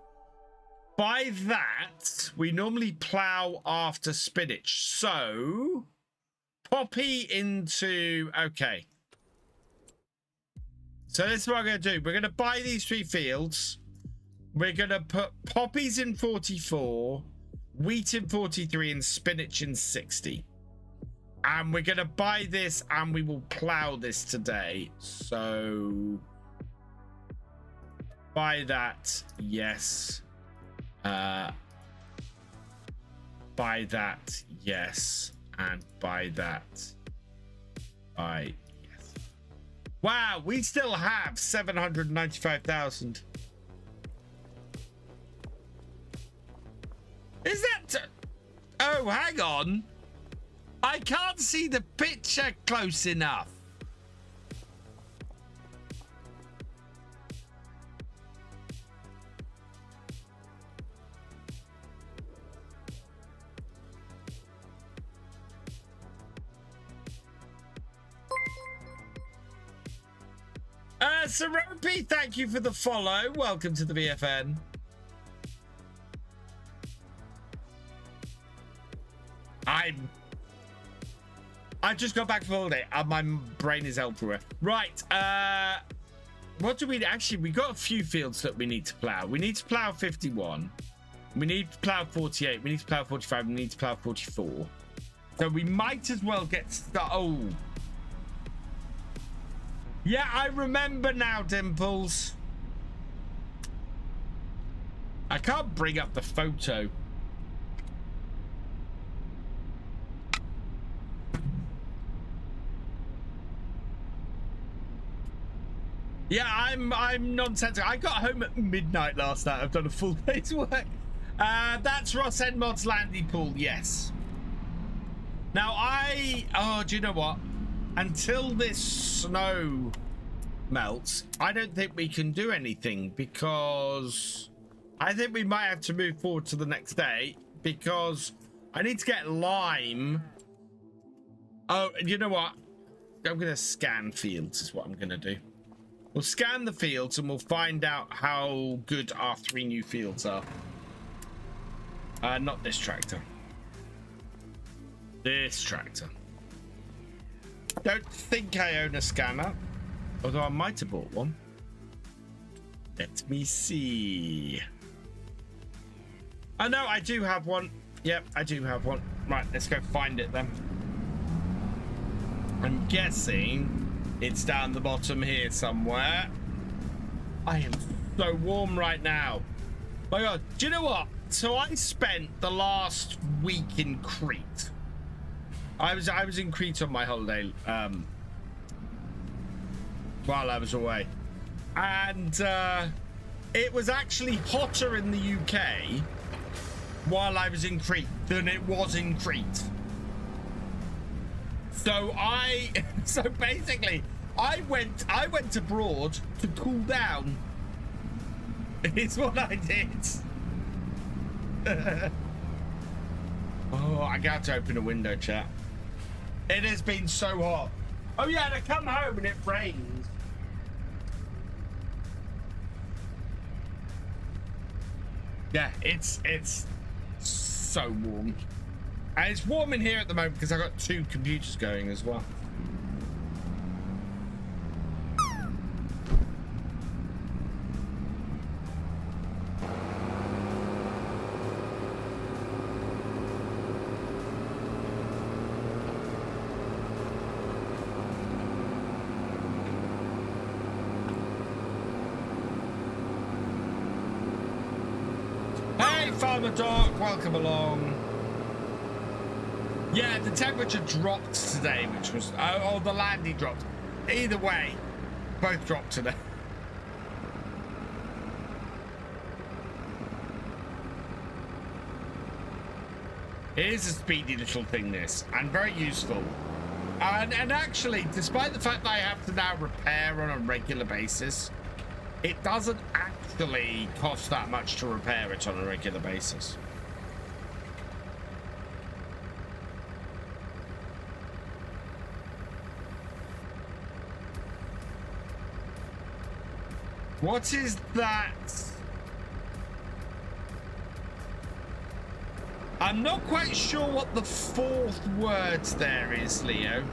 by that, we normally plough after spinach. So, poppy into... Okay. So this is what I'm going to do. We're going to buy these 3 fields. We're going to put poppies in 44, wheat in 43, and spinach in 60. And we're going to buy this and we will plow this today. So buy that. Yes. Buy that. Yes. And buy that. Buy. Yes. Wow. We still have 795,000. Is that... Oh, hang on. I can't see the picture close enough. Seropi, thank you for the follow. Welcome to the BFN. I just got back from holiday and my brain is everywhere. Right, what do we actually... We got a few fields that we need to plow. We need to plow 51. We need to plow 48. We need to plow 45. We need to plow 44. So we might as well get started. Oh. Yeah, I remember now, Dimples. I can't bring up the photo. Yeah, I'm nonsensical. I got home at midnight last night. I've done a full day's work. That's Ross Edmond's landing pool, yes. Now do you know what? Until this snow melts, I don't think we can do anything, because I think we might have to move forward to the next day, because I need to get lime. Oh, you know what? I'm going to scan fields is what I'm going to do. We'll scan the fields and we'll find out how good our 3 new fields are. Not this tractor. This tractor. Don't think I own a scanner, although I might have bought one. Let me see. Oh no, I do have one. Yep, I do have one. Right, let's go find it then. I'm guessing it's down the bottom here somewhere. I am so warm right now. My God, do you know what? So I spent the last week in Crete. I was in Crete on my holiday while I was away, and it was actually hotter in the UK while I was in Crete than it was in Crete. So basically I went abroad to cool down. It's what I did. Oh, I got to open a window, chat. It has been so hot. Oh yeah, and I come home and it rains. Yeah, it's so warm. And it's warm in here at the moment because I got 2 computers going as well. Farmer Dog, welcome along. Yeah, the temperature dropped today, which was... Oh, the landing dropped. Either way, both dropped today. It is a speedy little thing, this, and very useful. And actually, despite the fact that I have to now repair on a regular basis, it doesn't actually cost that much to repair it on a regular basis. What is that? I'm not quite sure what the 4th word there is, Leo.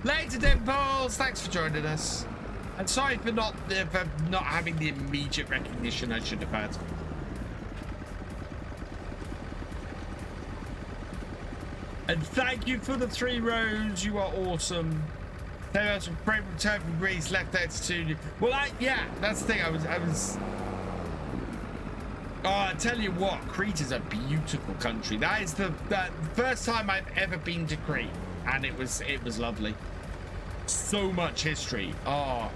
Later, Dimples. Thanks for joining us. And sorry for not having the immediate recognition I should have had. And thank you for the 3 rows. You are awesome. There was some great return from Greece. Left there to well, yeah, that's the thing. I was. Oh, I tell you what, Crete is a beautiful country. That is the first time I've ever been to Crete, and it was lovely. So much history. Oh.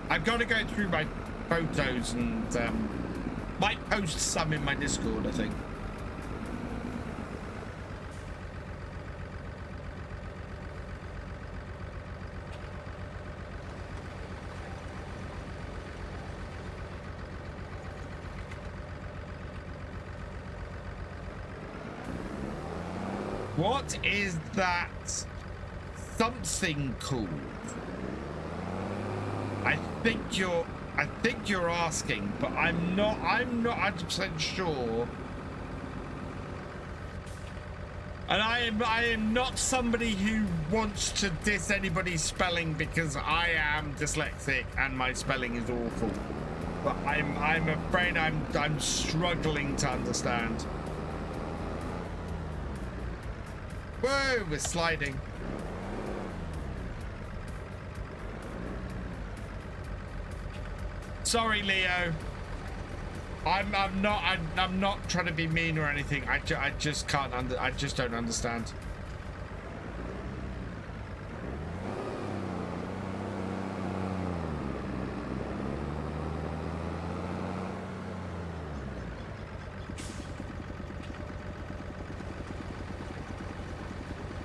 I've got to go through my photos and might post some in my Discord, I think. What is that something called? I think you're asking, but I'm not 100% sure. And I am not somebody who wants to diss anybody's spelling, because I am dyslexic and my spelling is awful. But I'm afraid I'm struggling to understand. Whoa, we're sliding. Sorry, Leo. I'm not trying to be mean or anything. I just can't I just don't understand.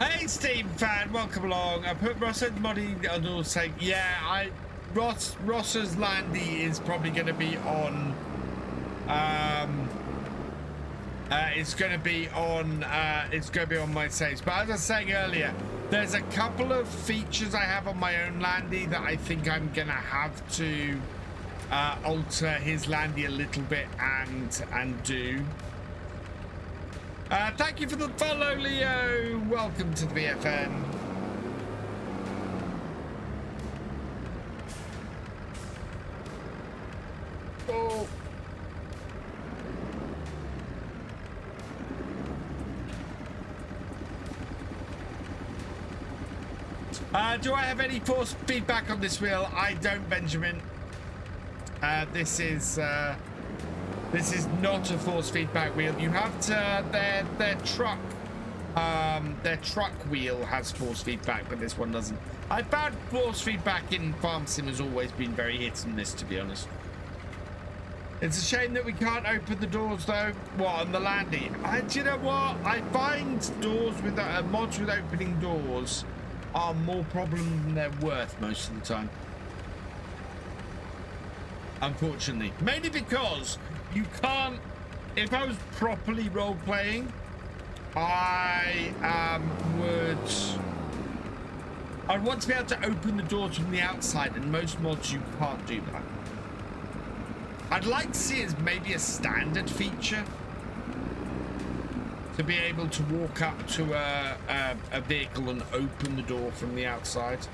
Hey Steam fan, welcome along. I put Ross and Moddy on all saying, yeah, Ross's Landy is probably going to be on. It's going to be on my saves. But as I was saying earlier, there's a couple of features I have on my own Landy that I think I'm going to have to alter his Landy a little bit and do. Thank you for the follow, Leo. Welcome to the BFN. Oh. Do I have any force feedback on this wheel? I don't, Benjamin. This is not a force feedback wheel. You have to their truck wheel has force feedback, but this one doesn't. I found force feedback in Farm Sim has always been very hit and miss, to be honest. It's a shame that we can't open the doors though. What, on the Landy? Do you know what? I find doors with mods with opening doors are more problem than they're worth most of the time. Unfortunately, mainly because you can't. If I was properly role-playing, I'd want to be able to open the doors from the outside, and most mods you can't do that. I'd like to see it as maybe a standard feature to be able to walk up to a vehicle and open the door from the outside.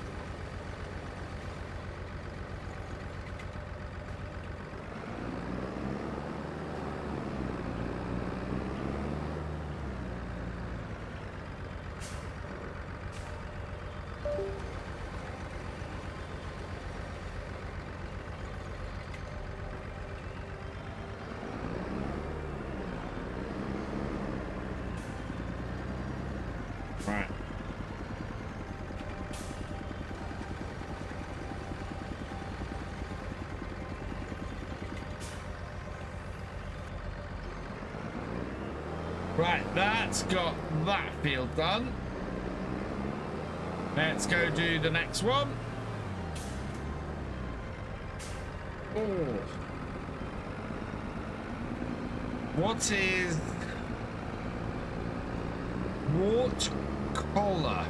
That's got that field done. Let's go do the next one. Oh. What is wart collar?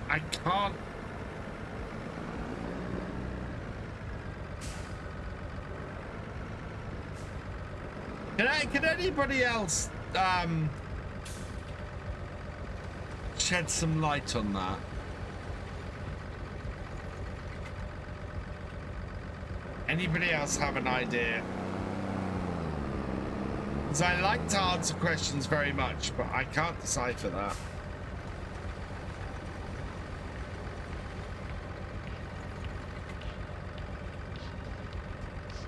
I can't. Can anybody else shed some light on that? Anybody else have an idea? Because I like to answer questions very much, but I can't decipher that.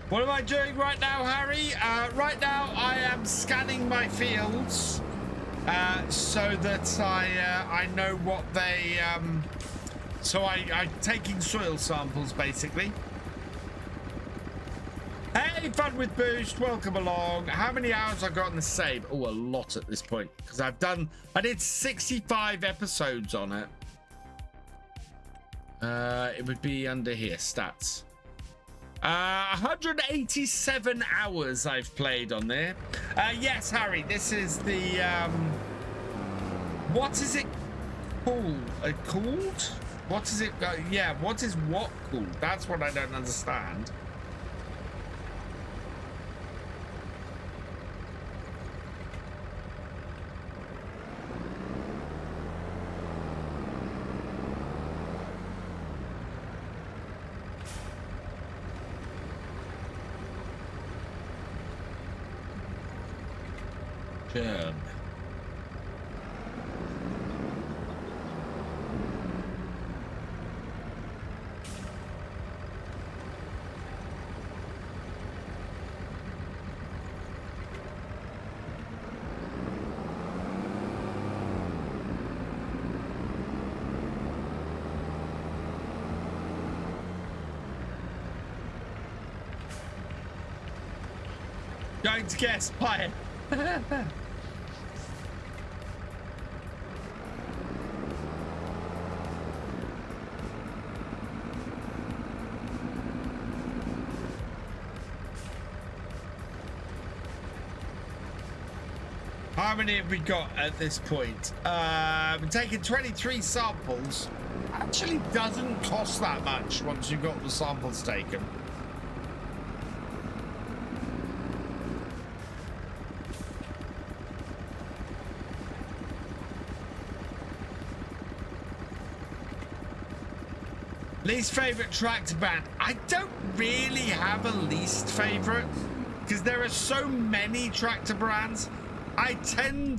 What am I doing right now, Harry? Right now, I am scanning my fields so that I know what they. So I'm taking soil samples, basically. Hey, Fun with Boost, welcome along. How many hours I got in the save? Oh, a lot at this point because I did 65 episodes on it. It would be under here, stats. 187 hours I've played on there. Yes, Harry, this is the what is it called? Called? What is it? Yeah, what is what called? That's what I don't understand. Going to guess fire. How many have we got at this point? We're taking 23 samples. Actually doesn't cost that much once you've got the samples taken. Least favorite tractor brand. I don't really have a least favorite because there are so many tractor brands.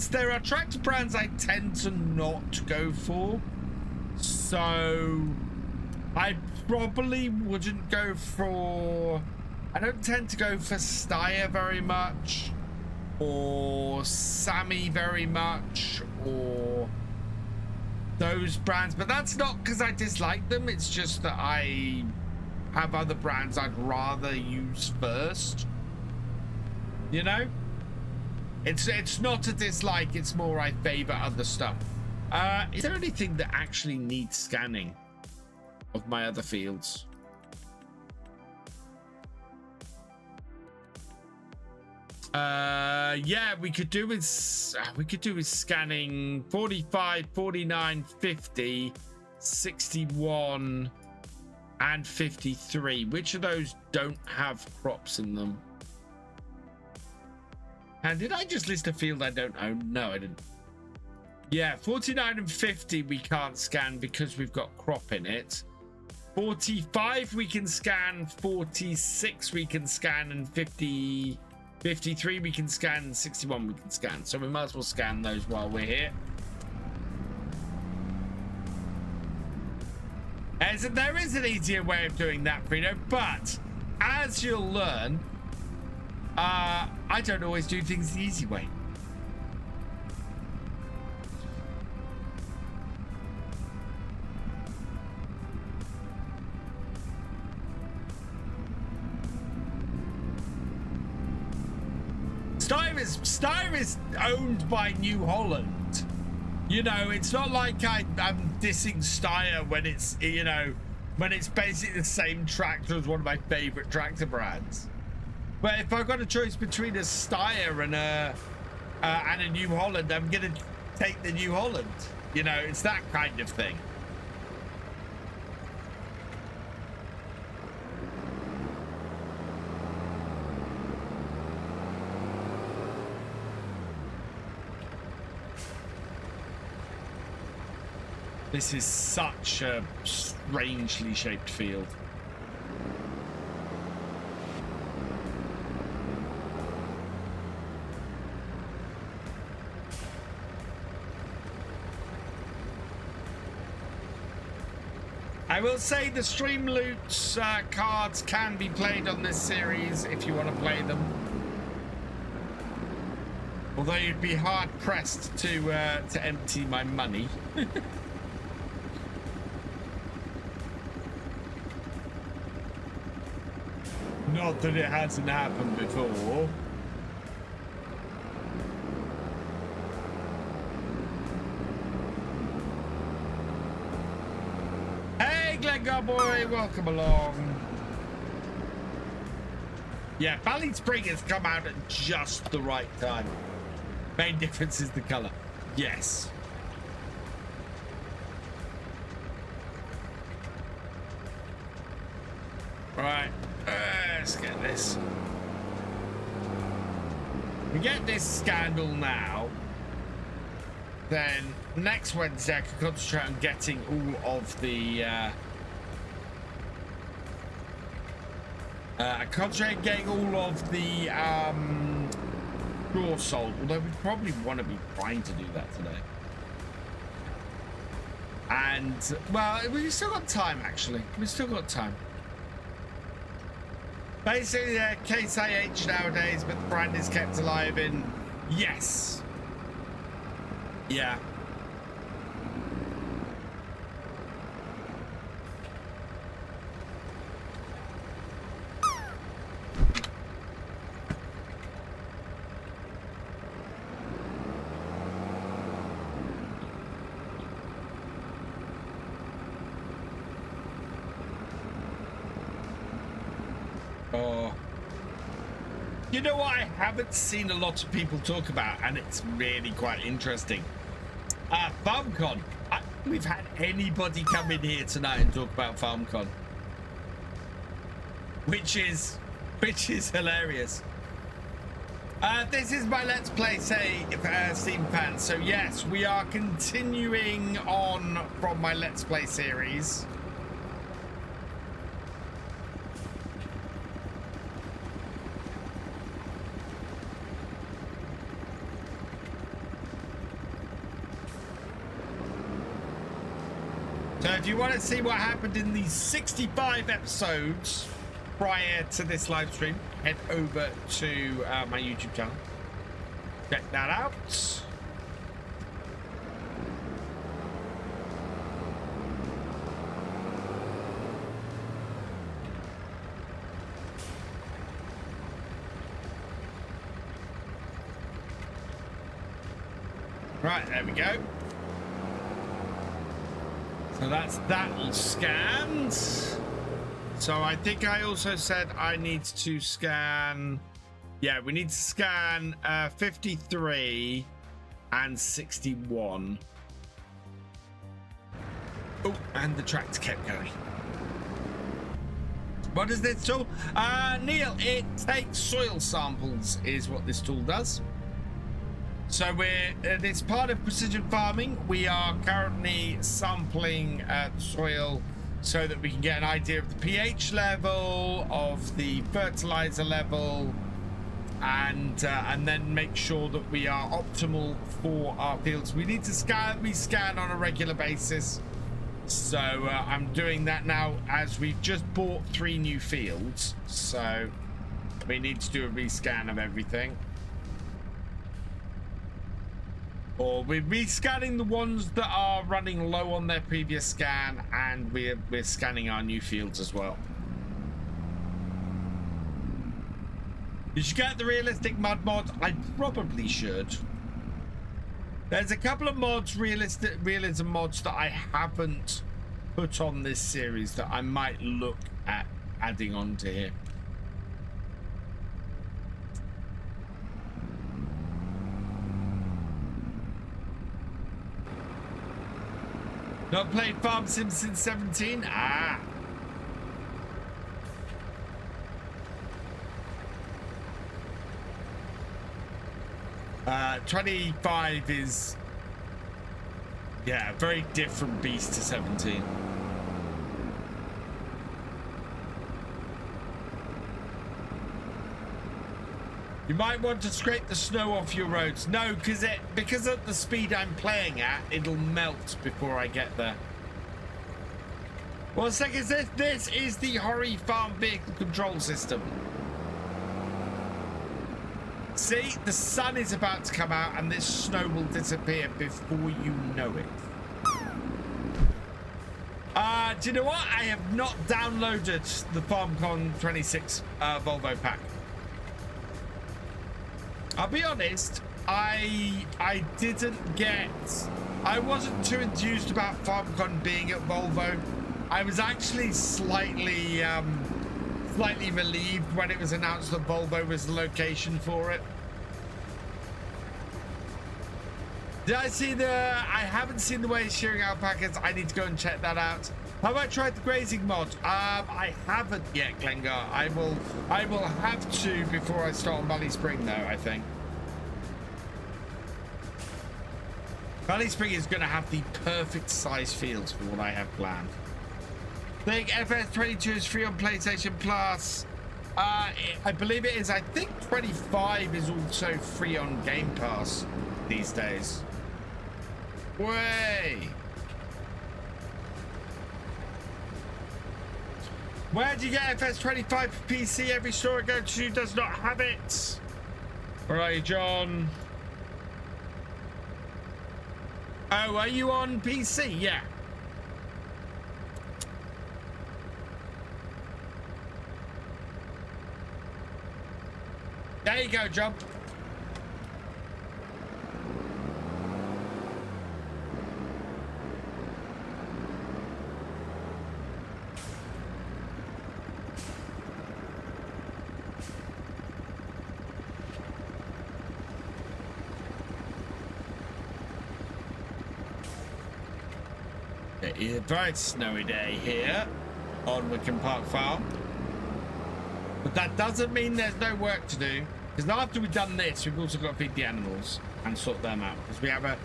There are tractor brands I tend to not go for. So I probably wouldn't go for, I don't tend to go for Steyr very much or Sammy very much or those brands, but that's not because I dislike them. It's just that I have other brands I'd rather use first, you know? It's not a dislike, it's more I favor other stuff. Is there anything that actually needs scanning of my other fields? Yeah, we could do with scanning 45, 49, 50, 61 and 53. Which of those don't have crops in them? And did I just list a field I don't own? No, I didn't. Yeah, 49 and 50 we can't scan because we've got crop in it. 45 we can scan, 46 we can scan, and 53 we can scan, and 61 we can scan. So we might as well scan those while we're here. There is an easier way of doing that, Frito, but as you'll learn, I don't always do things the easy way. Steyr is owned by New Holland. You know, it's not like I'm dissing Steyr when it's, you know, when it's basically the same tractor as one of my favorite tractor brands. But if I've got a choice between a Steyr and a New Holland, I'm gonna take the New Holland. You know, it's that kind of thing. This is such a strangely shaped field. I will say the Streamloots cards can be played on this series if you want to play them. Although you'd be hard pressed to empty my money. Not that it hasn't happened before. Hey, Glengar boy, welcome along. Yeah, Valley Spring has come out at just the right time. Main difference is the color. Yes. Right. Let's get this. We get this scandal now. Then next Wednesday I can concentrate on getting all of the getting all of the straw sold, although we probably want to be trying to do that today. And well, we've still got time actually. We've still got time. Basically, Case IH nowadays, but the brand is kept alive in yes. Yeah. You know what I haven't seen a lot of people talk about, and it's really quite interesting? FarmCon. We've had anybody come in here tonight and talk about FarmCon, which is hilarious. This is my Let's Play Steam fans. So yes, we are continuing on from my Let's Play series. So if you want to see what happened in these 65 episodes prior to this live stream, head over to my YouTube channel. Check that out. Right, there we go. So that's that all scanned. So I think I also said I need to scan. Yeah, we need to scan 53 and 61. Oh, and the tractor kept going. What is this tool? Neil, it takes soil samples is what this tool does. So it's part of precision farming. We are currently sampling the soil so that we can get an idea of the pH level, of the fertilizer level, and then make sure that we are optimal for our fields. We need to scan on a regular basis. So I'm doing that now as we've just bought 3 new fields. So we need to do a rescan of everything. Or we're rescanning the ones that are running low on their previous scan, and we're scanning our new fields as well. You should get the realistic mud mod. I probably should. There's a couple of mods, realism mods, that I haven't put on this series that I might look at adding on to here. Not played Farm Sim since 17? Ah. 25 is, yeah, a very different beast to 17. You might want to scrape the snow off your roads. No, because of the speed I'm playing at, it'll melt before I get there. What the heck is this? This is the Hori Farm vehicle control system. See, the sun is about to come out and this snow will disappear before you know it. Do you know what? I have not downloaded the FarmCon 26 Volvo pack. I'll be honest, I wasn't too enthused about FarmCon being at Volvo. I was actually slightly relieved when it was announced that Volvo was the location for it. Did I see I haven't seen the way shearing alpacas. I need to go and check that out. Have I tried the grazing mod? I haven't yet, Glengar. I will have to before I start on Valley Spring, though, I think. Valley Spring is going to have the perfect size fields for what I have planned. I think FS25 is free on PlayStation Plus. I believe it is. I think 25 is also free on Game Pass these days. Way. Where do you get FS25 for PC? Every store I go to does not have it. Where are you, John? Oh, are you on PC? Yeah. There you go, John. It is a very snowy day here on Witcombe Park Farm. But that doesn't mean there's no work to do. Because after we've done this, we've also got to feed the animals and sort them out. Because we have a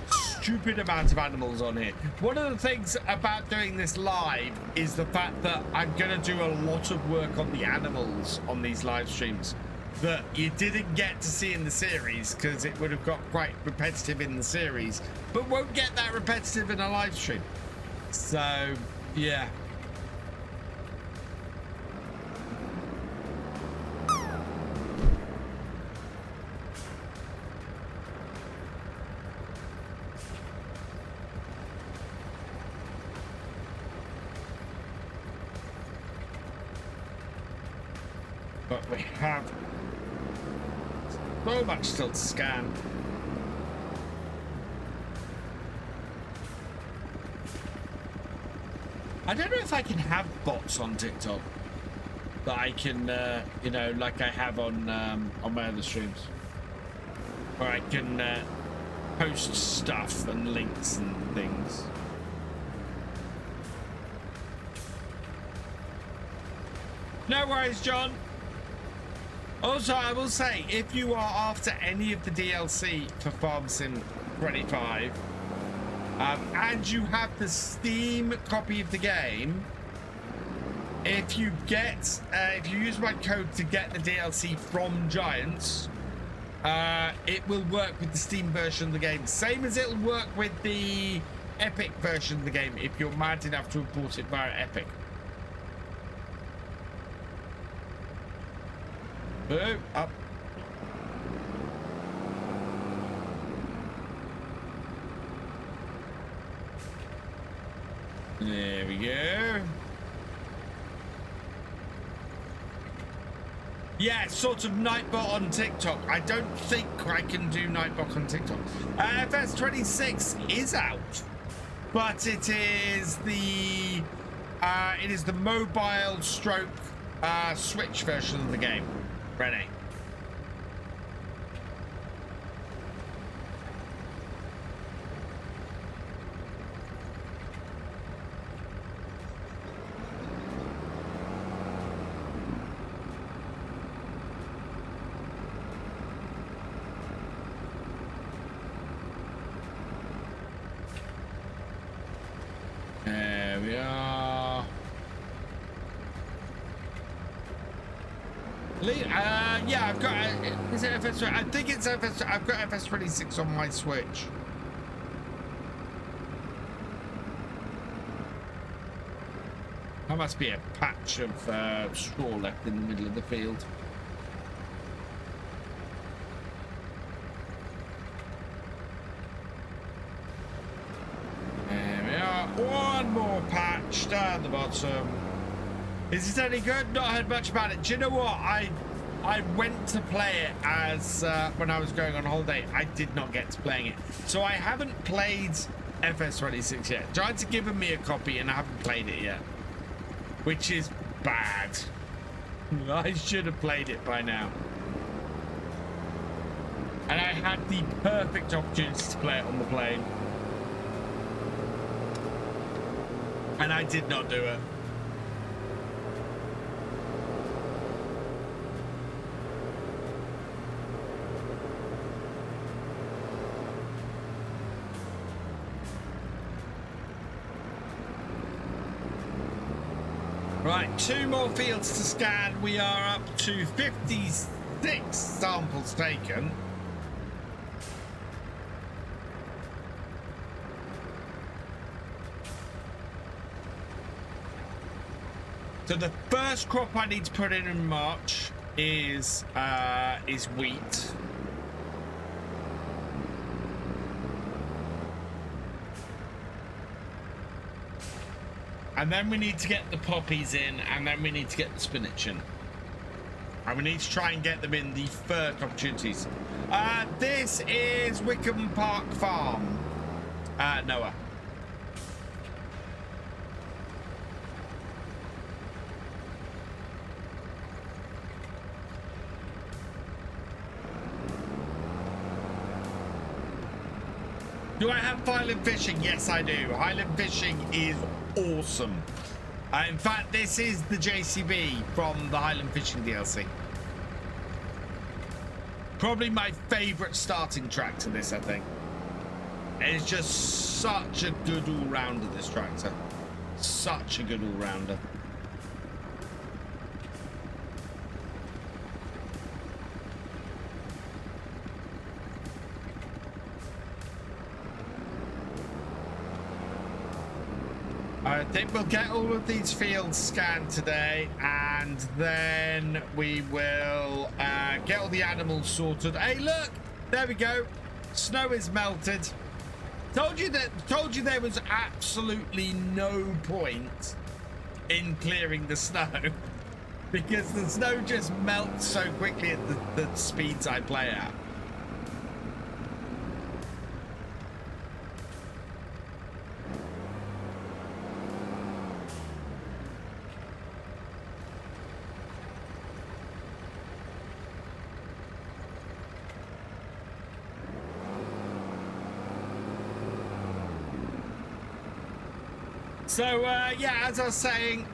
stupid amount of animals on here. One of the things about doing this live is the fact that I'm going to do a lot of work on the animals on these live streams that you didn't get to see in the series because it would have got quite repetitive in the series, but won't get that repetitive in a live stream. So, yeah. But we have so much still to scan. I don't know if I can have bots on TikTok that I can, you know, like I have on my other streams, where I can post stuff and links and things. No worries, John. Also, I will say, if you are after any of the DLC for Farm Sim 25, and you have the Steam copy of the game, if you use my code to get the DLC from Giants, it will work with the Steam version of the game, same as it'll work with the Epic version of the game if you're mad enough to import it via Epic. Boo, up. There we go. Yeah, sort of Nightbot on TikTok. I don't think I can do Nightbot on TikTok. FS25 is out, but it is the mobile stroke Switch version of the game. Ready. There we are. Yeah, I've got. Is it FS? I think it's FS. I've got FS26 on my Switch. There must be a patch of straw left in the middle of the field. There we are. One more patch down the bottom. Is it any good? Not heard much about it. Do you know what? I went to play it as when I was going on holiday. I did not get to playing it, so I haven't played FS26 yet. Giants have given me a copy and I haven't played it yet, which is bad. I should have played it by now, and I had the perfect opportunity to play it on the plane, and I did not do it. Right, 2 more fields to scan. We are up to 56 samples taken. So the first crop I need to put in March is wheat. And then we need to get the poppies in, and then we need to get the spinach in. And we need to try and get them in the first opportunities. This is Witcombe Park Farm. Noah. Do I have Highland Fishing? Yes, I do. Highland Fishing is awesome. In fact, this is the JCB from the Highland Fishing DLC. Probably my favorite starting tractor, this, I think. It's just such a good all-rounder, this tractor. Such a good all-rounder. I think we'll get all of these fields scanned today, and then we will get all the animals sorted. Hey, look! There we go. Snow is melted. Told you there was absolutely no point in clearing the snow because the snow just melts so quickly at the speeds I play at. So, yeah, as I was saying,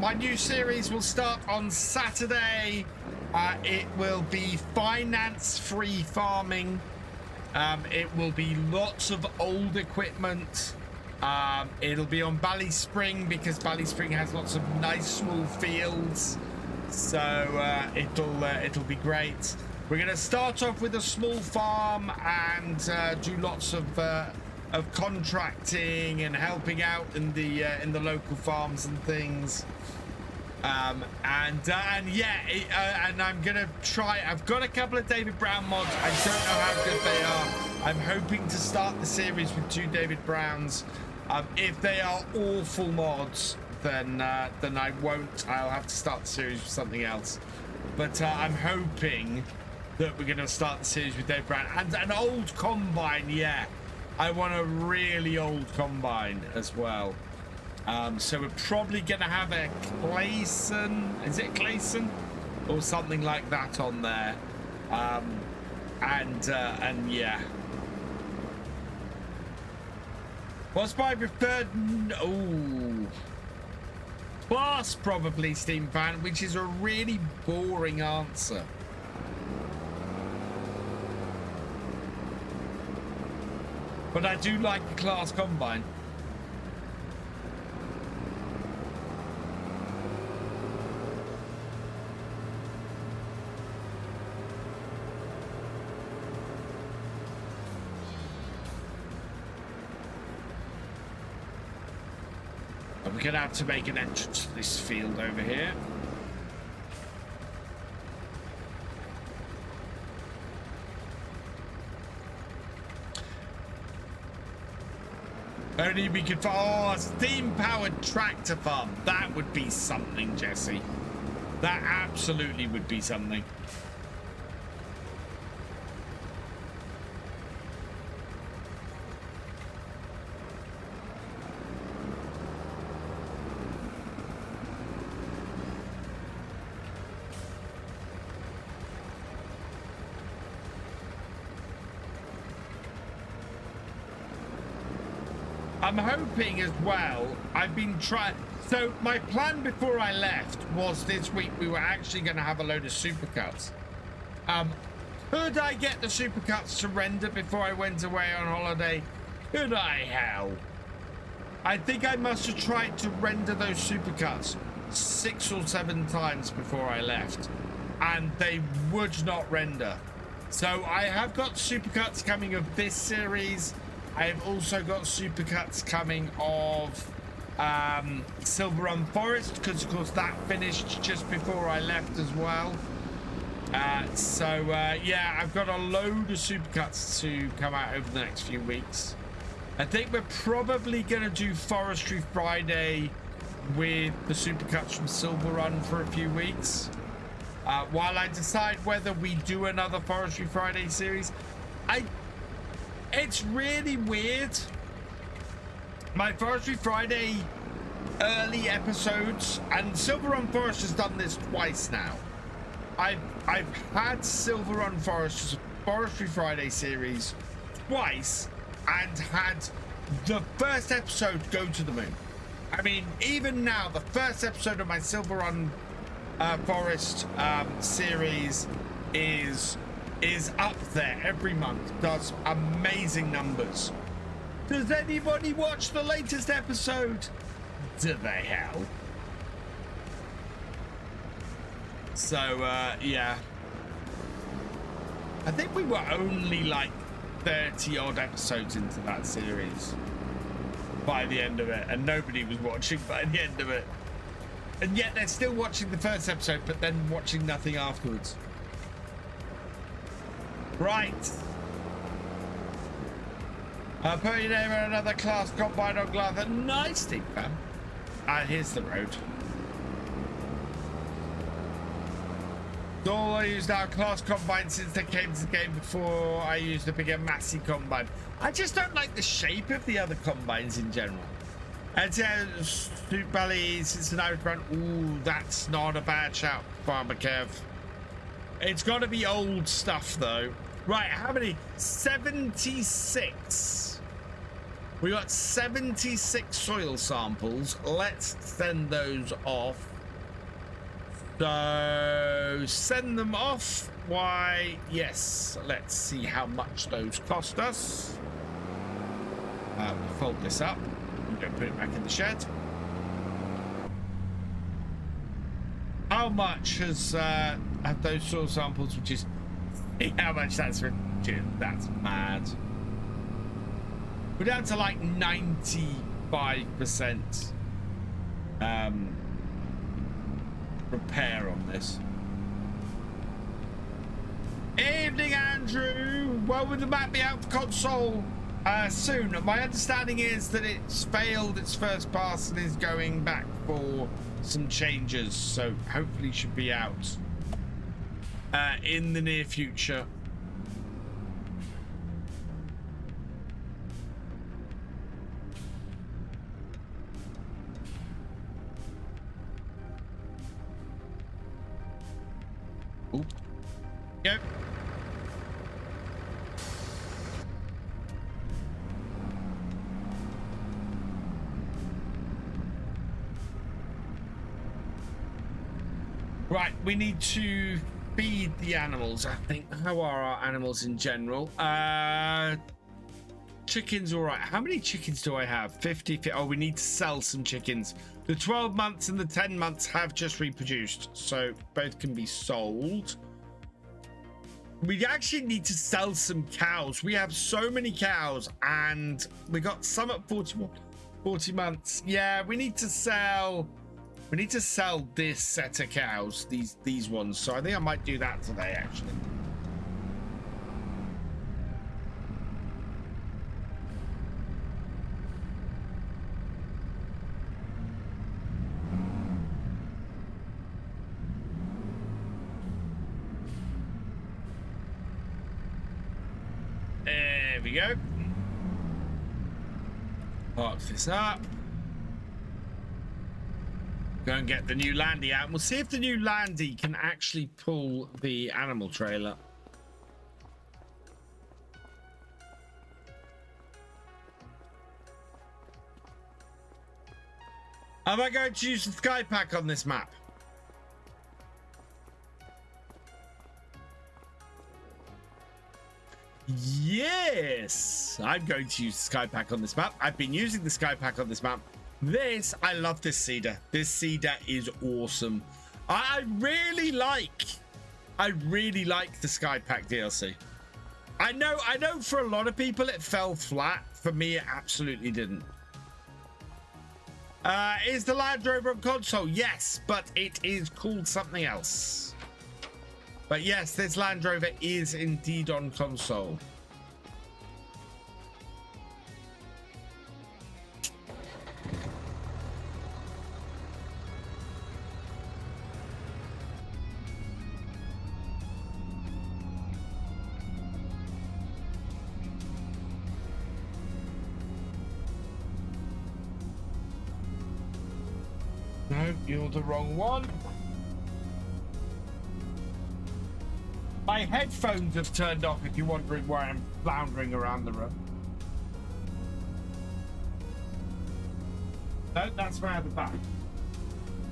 my new series will start on Saturday. It will be finance-free farming. It will be lots of old equipment. It'll be on Ballyspring because Ballyspring has lots of nice small fields. So, it'll be great. We're going to start off with a small farm and do lots of contracting and helping out in the local farms and things, and yeah, and I'm gonna try. I've got a couple of David Brown mods. I don't know how good they are. I'm hoping to start the series with 2 David Browns. If they are awful mods, then I won't. I'll have to start the series with something else. But I'm hoping that we're gonna start the series with David Brown and an old combine. Yeah. I want a really old combine as well. So we're probably going to have a Clayson. Is it Clayson? Or something like that on there. And yeah. What's my preferred? Oh. Class probably, Steam Fan, which is a really boring answer. But I do like the class combine. And we're going to have to make an entrance to this field over here. Only we could. Oh, a steam-powered tractor farm. That would be something, Jesse. That absolutely would be something. I'm hoping as well, I've been trying, so my plan before I left was this week we were actually going to have a load of supercuts. Could I get the supercuts to render before I went away on holiday? Could I? Hell. I think I must have tried to render those supercuts 6 or 7 times before I left, and they would not render. So I have got supercuts coming of this series. I've also got supercuts coming of Silver Run Forest, because of course that finished just before I left as well. Yeah, I've got a load of supercuts to come out over the next few weeks. I think we're probably going to do Forestry Friday with the supercuts from Silver Run for a few weeks. While I decide whether we do another Forestry Friday series. It's really weird. My Forestry Friday early episodes, and Silver Run Forest has done this twice now. I've had Silver Run Forest as a Forestry Friday series twice, and had the first episode go to the moon. I mean, even now, the first episode of my Silver Run Forest series is up there every month. Does amazing numbers. Does anybody watch the latest episode? Do they hell? So yeah, I think we were only like 30 odd episodes into that series by the end of it, and nobody was watching by the end of it, and yet they're still watching the first episode but then watching nothing afterwards. Right, put your name on another class combine on Glather. Nice, Steve fam. Here's the road. All I use now class combine since they came to the game. Before I used the bigger Massey combine. I just don't like the shape of the other combines in general. And Stoop Belly since an Irish brand. Ooh, that's not a bad shout, Farmer Kev. It's got to be old stuff though. Right, how many? 76. We got 76 soil samples. Let's send those off. So send them off. Why, yes, let's see how much those cost us. We'll fold this up and go put it back in the shed. How much has have those soil samples, which is how much that's for? That's mad. We're down to like 95% repair on this. Evening, Andrew. Well, will the map be out for console soon? My understanding is that it's failed its first pass and is going back for some changes, so hopefully should be out in the near future. Oop. Yep. Right, we need to feed the animals, I think. How are our animals in general? Chickens, all right. How many chickens do I have? 50. Oh, we need to sell some chickens. The 12 months and the 10 months have just reproduced, so both can be sold. We actually need to sell some cows. We have so many cows, and we got some at 40 months. Yeah, we need to sell. We need to sell this set of cows, these ones. So I think I might do that today, actually. There we go. Park this up. Go and get the new Landy out. We'll see if the new Landy can actually pull the animal trailer. Am I going to use the Sky Pack on this map? Yes, I'm going to use the Sky Pack on this map. I've been using the Sky Pack on this map. I love this cedar. This cedar is awesome. I really like the Sky Pack DLC. I know for a lot of people it fell flat. For me, it absolutely didn't. Is the Land Rover on console? Yes, but it is called something else. But yes, this Land Rover is indeed on console. No, you're the wrong one. My headphones have turned off if you're wondering why I'm floundering around the room. No, that's round the back.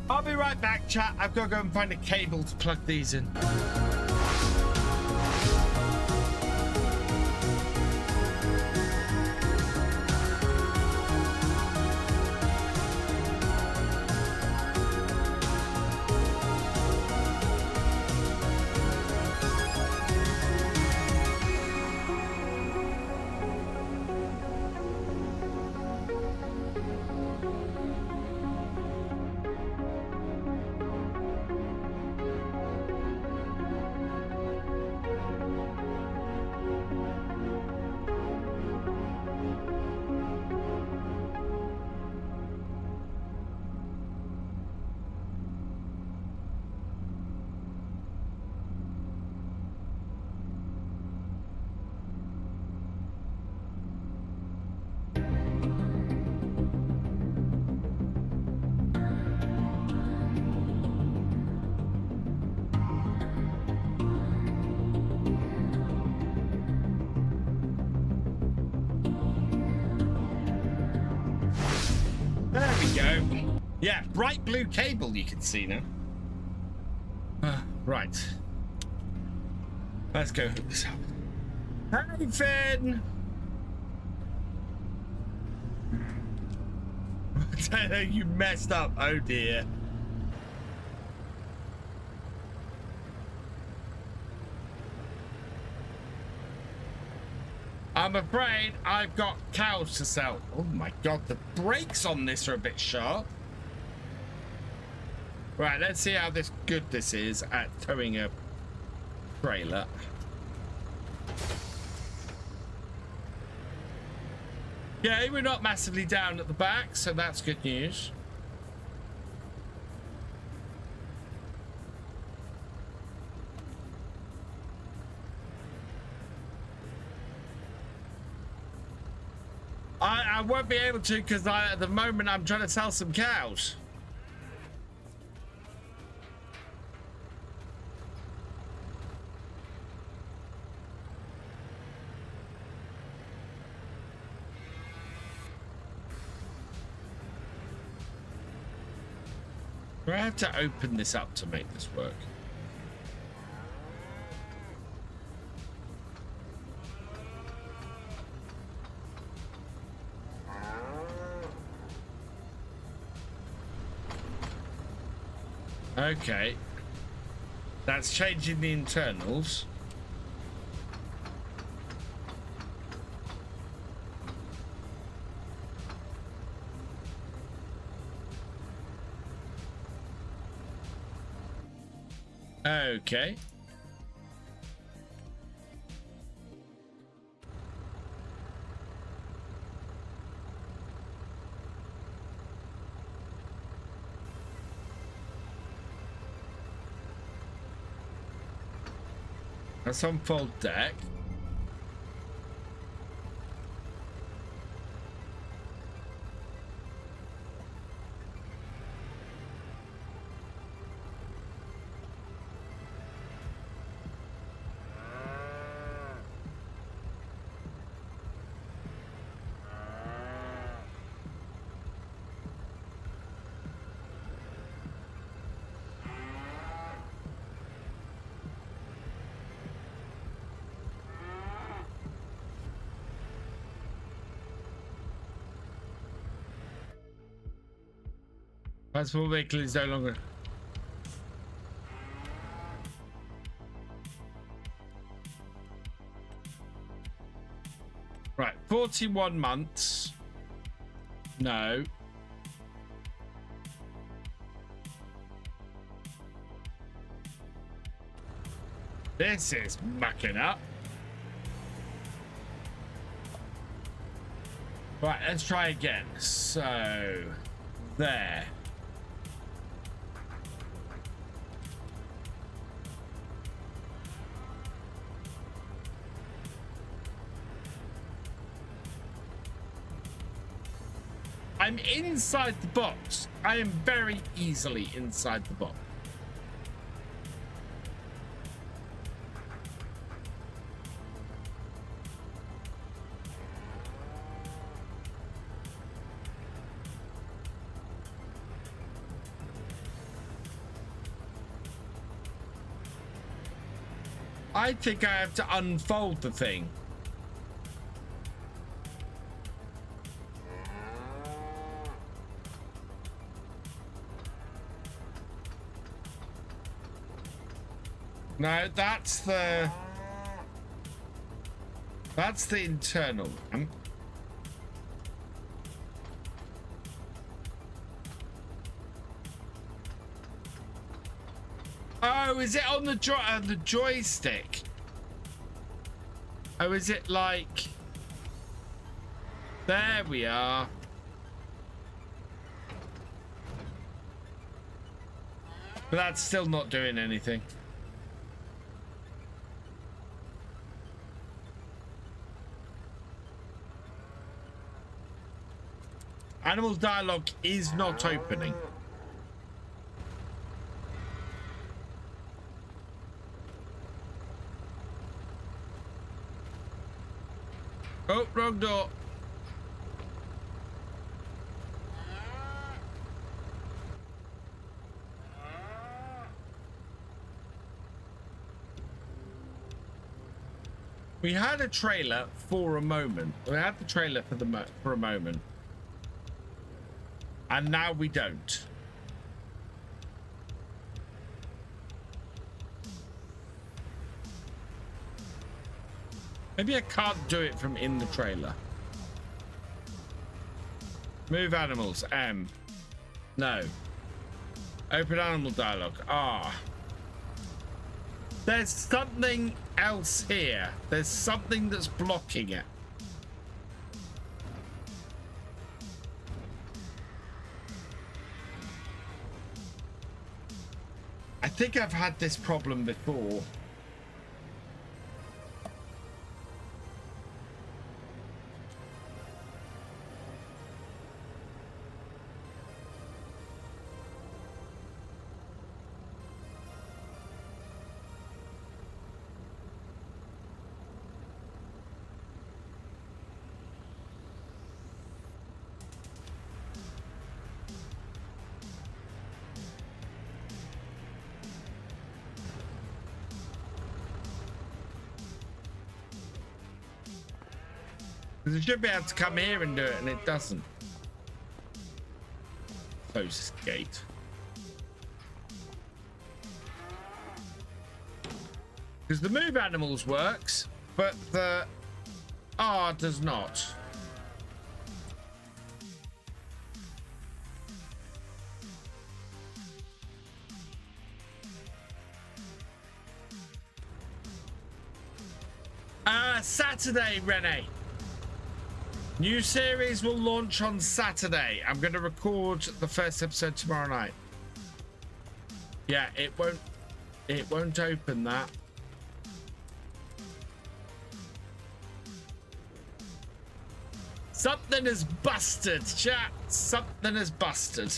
I'll be right back, chat. I've got to go and find a cable to plug these in. There we go. Yeah, bright blue cable you can see now. Right. Let's go hook this up. Hey, Finn! You messed up. Oh, dear. I'm afraid I've got cows to sell. Oh my god, the brakes on this are a bit sharp. Right, let's see how good this is at towing a trailer. Yeah, we're not massively down at the back, so that's good news. I won't be able to because at the moment I'm trying to sell some cows. Do I have to open this up to make this work? Okay. That's changing the internals. Okay. That's on full deck. Transport vehicle is no longer. Right, 41 months. No. This is mucking up. Right, let's try again. So, there. I'm inside the box. I am very easily inside the box. I think I have to unfold the thing. No, that's the internal. Oh, is it on the joystick? Oh, is it like... There we are. But that's still not doing anything. Animals dialogue is not opening. Oh, wrong door. We had a trailer for a moment. We had the trailer for a moment. And now we don't. Maybe I can't do it from in the trailer. Move animals. M. No. Open animal dialogue. Ah. There's something else here. There's something that's blocking it. I think I've had this problem before. Because it should be able to come here and do it, and it doesn't. Close gate. Because the move animals works, but the R does not. Saturday, Renee. New series will launch on Saturday. I'm going to record the first episode tomorrow night. Yeah, it won't open that. Something is busted, chat. Something is busted.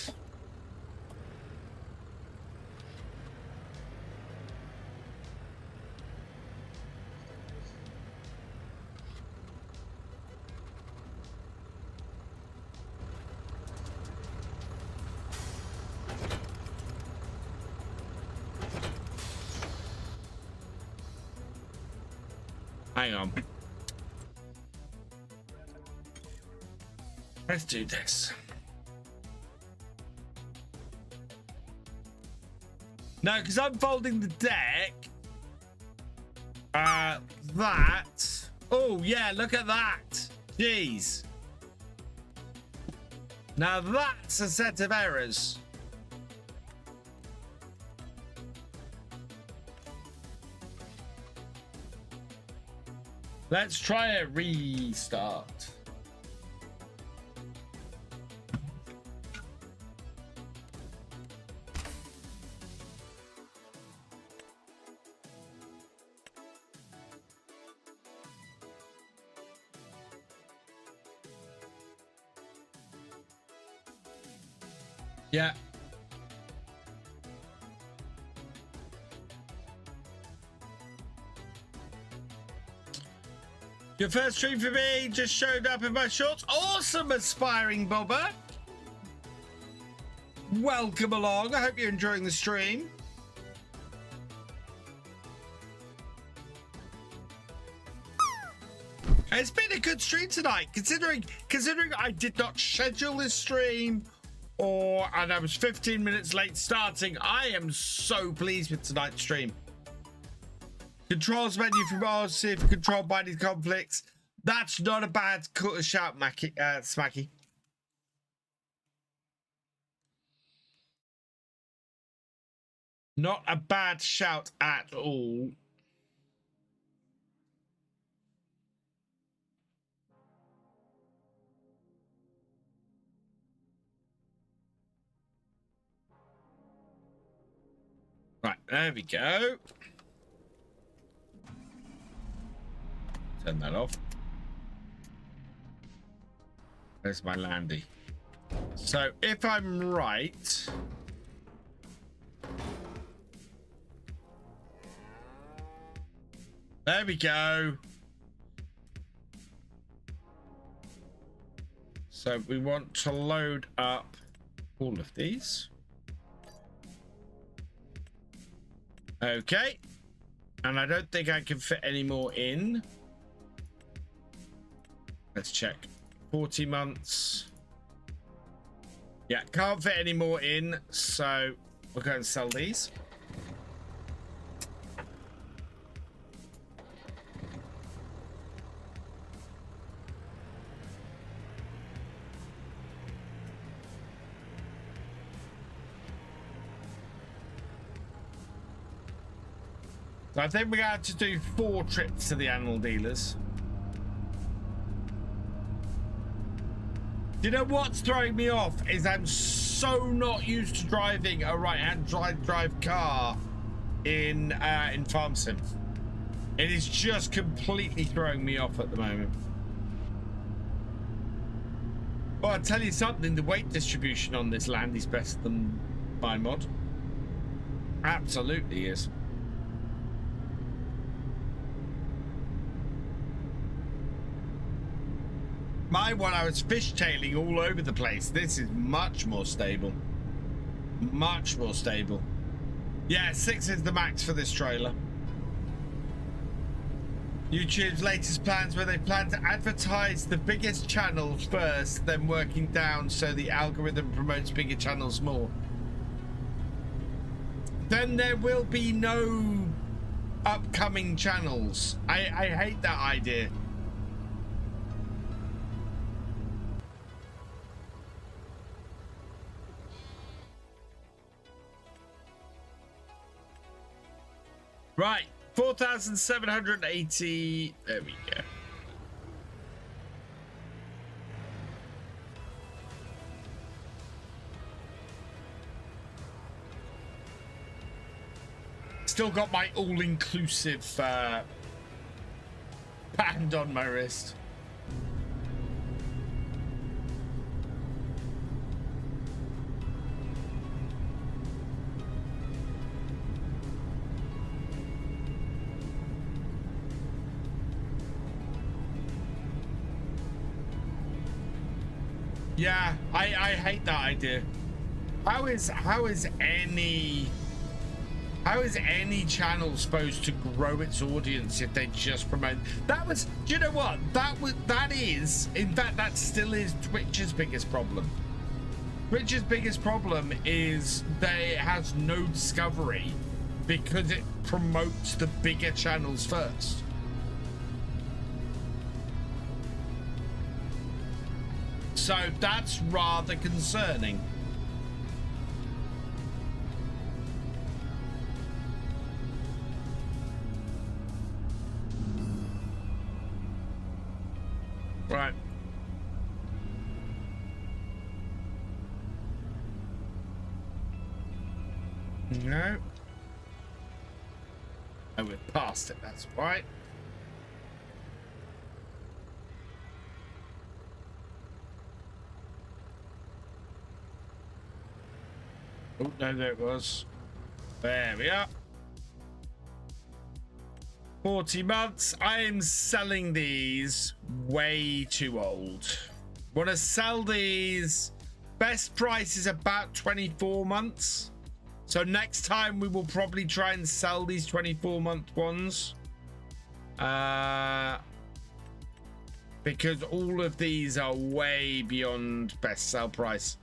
Hang on. Let's do this. No, because I'm folding the deck. That. Oh, yeah, look at that. Jeez. Now that's a set of errors. Let's try a restart. Yeah. Your first stream for me just showed up in my shorts. Awesome, aspiring bobber. Welcome along. I hope you're enjoying the stream. It's been a good stream tonight, considering I did not schedule this stream, and I was 15 minutes late starting. I am so pleased with tonight's stream. Controls menu from RC for control binding conflicts. That's not a bad shout, Smacky. Not a bad shout at all. Right, there we go. Turn that off. There's my landy. So if I'm right, there we go. So we want to load up all of these. Okay. And I don't think I can fit any more in. Let's check. 40 months. Yeah, can't fit any more in, so we'll go and sell these. So I think we're going to have to do 4 trips to the animal dealers. You know what's throwing me off is I'm so not used to driving a right-hand drive car in Farm Sim. It is just completely throwing me off at the moment. Well, I'll tell you something, the weight distribution on this land is better than my mod. Absolutely is. My one, I was fishtailing all over the place. This is much more stable. Much more stable. Yeah, 6 is the max for this trailer. YouTube's latest plans where they plan to advertise the biggest channels first, then working down so the algorithm promotes bigger channels more. Then there will be no upcoming channels. I hate that idea. Right, 4,780. There we go. Still got my all-inclusive band on my wrist. Yeah, I hate that idea. How is any channel supposed to grow its audience if they just promote? That was, do you know what? That is, in fact, that still is Twitch's biggest problem. Twitch's biggest problem is that it has no discovery because it promotes the bigger channels first. So that's rather concerning. Right. No. Oh, we're past it, that's right. Oh, no, there it was. There we are. 40 months. I am selling these way too old. Want to sell these. Best price is about 24 months. So next time we will probably try and sell these 24-month ones. because all of these are way beyond best sell price.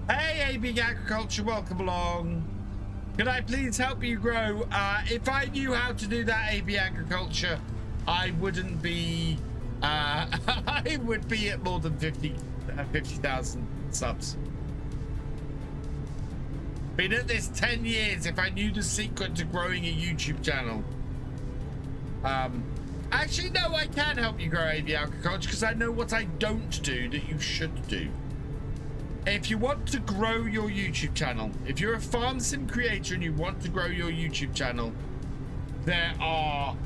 Hey, AB Agriculture, welcome along. Could I please help you grow? If I knew how to do that, AB Agriculture, I wouldn't be, I would be at more than 50,000 subs. Been at this 10 years. If I knew the secret to growing a YouTube channel. Actually, no, I can help you grow AB Agriculture because I know what I don't do that you should do. If you want to grow your YouTube channel, if you're a farm sim creator and you want to grow your YouTube channel, there are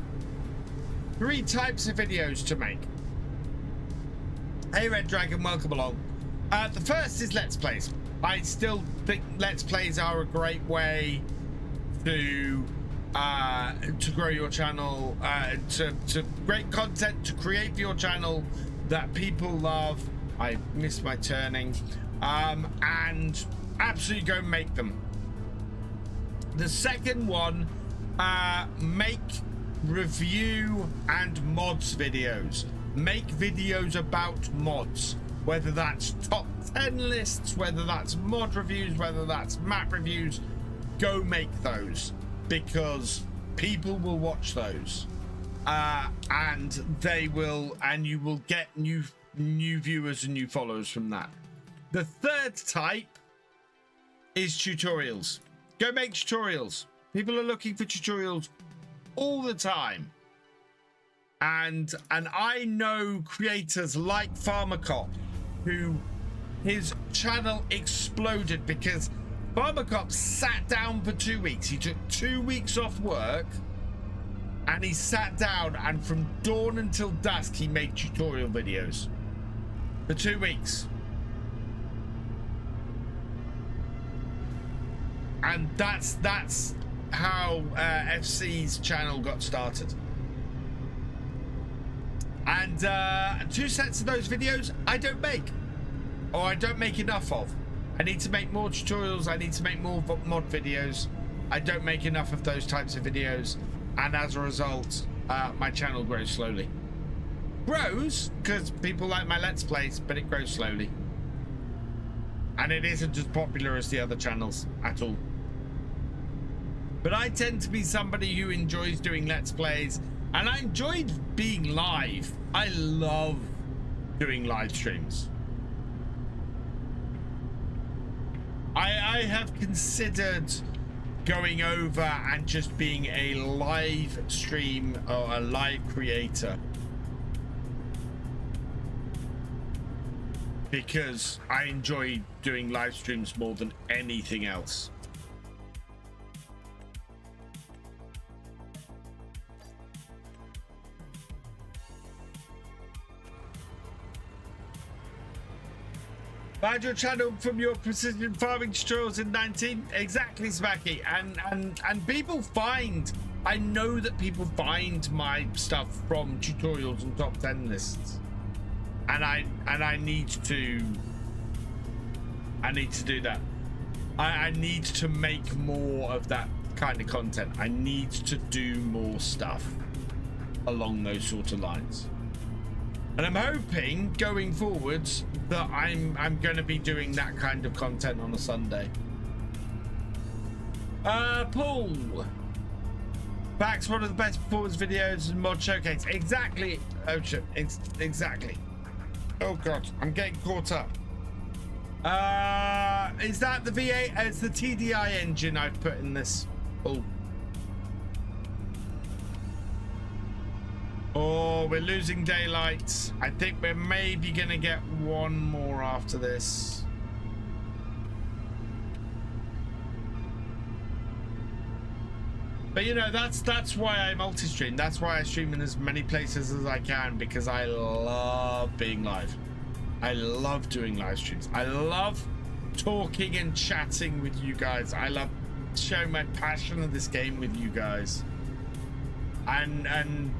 3 types of videos to make. Hey, Red Dragon, welcome along. The first is Let's Plays. I still think Let's Plays are a great way to grow your channel, to great content to create for your channel that people love. I missed my turning. And absolutely go make them. The second one, make review and mods videos. Make videos about mods, whether that's top 10 lists, whether that's mod reviews, whether that's map reviews. Go make those because people will watch those, and they will, and you will get new viewers and new followers from that. The third type is tutorials. Go make tutorials. People are looking for tutorials all the time. And I know creators like Farmer Cop, who his channel exploded because Farmer Cop sat down for 2 weeks. He took 2 weeks off work and he sat down, and from dawn until dusk he made tutorial videos for 2 weeks. And that's how FC's channel got started. And 2 sets of those videos I don't make, or I don't make enough of. I need to make more tutorials. I need to make more mod videos. I don't make enough of those types of videos, and as a result, my channel grows slowly. Grows because people like my Let's Plays, but it grows slowly. And it isn't as popular as the other channels at all. But I tend to be somebody who enjoys doing Let's Plays, and I enjoyed being live. I love doing live streams. I have considered going over and just being a live stream or a live creator, because I enjoy doing live streams more than anything else. Find your channel from your precision farming tutorials in 19. Exactly, Smacky. And people find, I know that people find my stuff from tutorials and top 10 lists. And I need to do that. I need to make more of that kind of content. I need to do more stuff along those sort of lines. And I'm hoping going forwards that I'm going to be doing that kind of content on a Sunday. Paul. Back's one of the best performance videos in Mod Showcase. Exactly, Ocean. Exactly. Oh God, I'm getting caught up. Is that the V8? It's the TDI engine I've put in this. Oh, we're losing daylight. I think we're maybe gonna get one more after this. But you know, that's why I multi-stream. That's why I stream in as many places as I can, because I love being live. I love doing live streams. I love talking and chatting with you guys. I love sharing my passion of this game with you guys. And